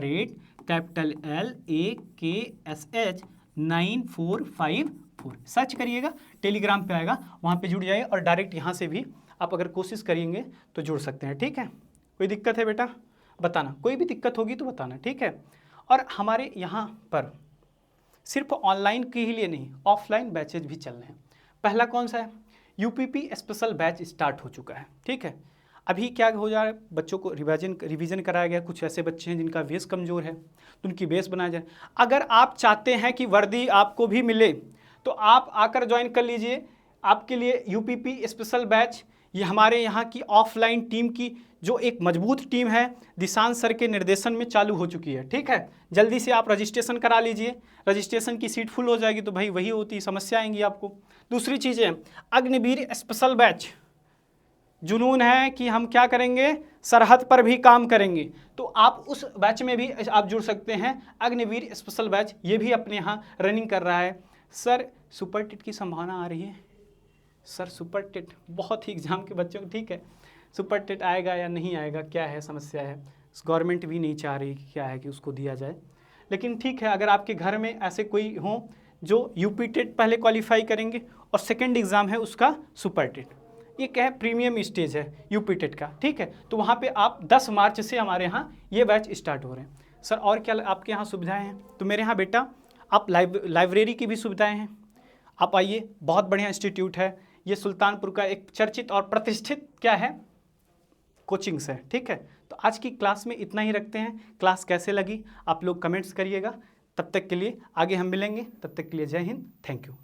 @LAKSH9454 सर्च करिएगा, टेलीग्राम पे आएगा, वहाँ पे जुड़ जाइए। और डायरेक्ट यहाँ से भी आप अगर कोशिश करेंगे तो जुड़ सकते हैं, ठीक है। कोई दिक्कत है बेटा बताना, कोई भी दिक्कत होगी तो बताना, ठीक है। और हमारे यहाँ पर सिर्फ ऑनलाइन के ही लिए नहीं, ऑफलाइन बैचेज भी चल रहे हैं। पहला कौन सा है? यूपीपी स्पेशल बैच स्टार्ट हो चुका है, ठीक है। अभी क्या हो जा रहा है, बच्चों को रिवीजन कराया गया। कुछ ऐसे बच्चे हैं जिनका बेस कमज़ोर है तो उनकी बेस बनाया जाए। अगर आप चाहते हैं कि वर्दी आपको भी मिले तो आप आकर ज्वाइन कर लीजिए। आपके लिए यूपीपी स्पेशल बैच ये हमारे यहाँ की ऑफलाइन टीम की जो एक मजबूत टीम है दिशांत सर के निर्देशन में चालू हो चुकी है। ठीक है, जल्दी से आप रजिस्ट्रेशन करा लीजिए, रजिस्ट्रेशन की सीट फुल हो जाएगी तो भाई वही होती समस्या आएंगी आपको। दूसरी चीज़ें, अग्निवीर स्पेशल बैच, जुनून है कि हम क्या करेंगे, सरहद पर भी काम करेंगे, तो आप उस बैच में भी आप जुड़ सकते हैं। अग्निवीर स्पेशल बैच ये भी अपने यहाँ रनिंग कर रहा है। सर सुपर टेट की संभावना आ रही है, सर सुपर टेट बहुत ही एग्जाम के बच्चों को, ठीक है, सुपर टेट आएगा या नहीं आएगा, क्या है समस्या है, गवर्नमेंट भी नहीं चाह रही कि क्या है कि उसको दिया जाए। लेकिन ठीक है, अगर आपके घर में ऐसे कोई हो जो यूपी टेट पहले क्वालिफाई करेंगे और सेकेंड एग्ज़ाम है उसका सुपर टेट, ये क्या है, प्रीमियम स्टेज है यूपी टेट का, ठीक है, तो वहाँ पे आप 10 मार्च से हमारे यहाँ ये बैच स्टार्ट हो रहे हैं। सर और क्या आपके यहाँ सुविधाएं हैं, तो मेरे यहाँ बेटा आप लाइब्रेरी की भी सुविधाएं हैं, आप आइए, बहुत बढ़िया इंस्टीट्यूट है, ये सुल्तानपुर का एक चर्चित और प्रतिष्ठित क्या है, कोचिंग्स है। ठीक है, तो आज की क्लास में इतना ही रखते हैं। क्लास कैसे लगी आप लोग कमेंट्स करिएगा। तब तक के लिए आगे हम मिलेंगे, तब तक के लिए जय हिंद, थैंक यू।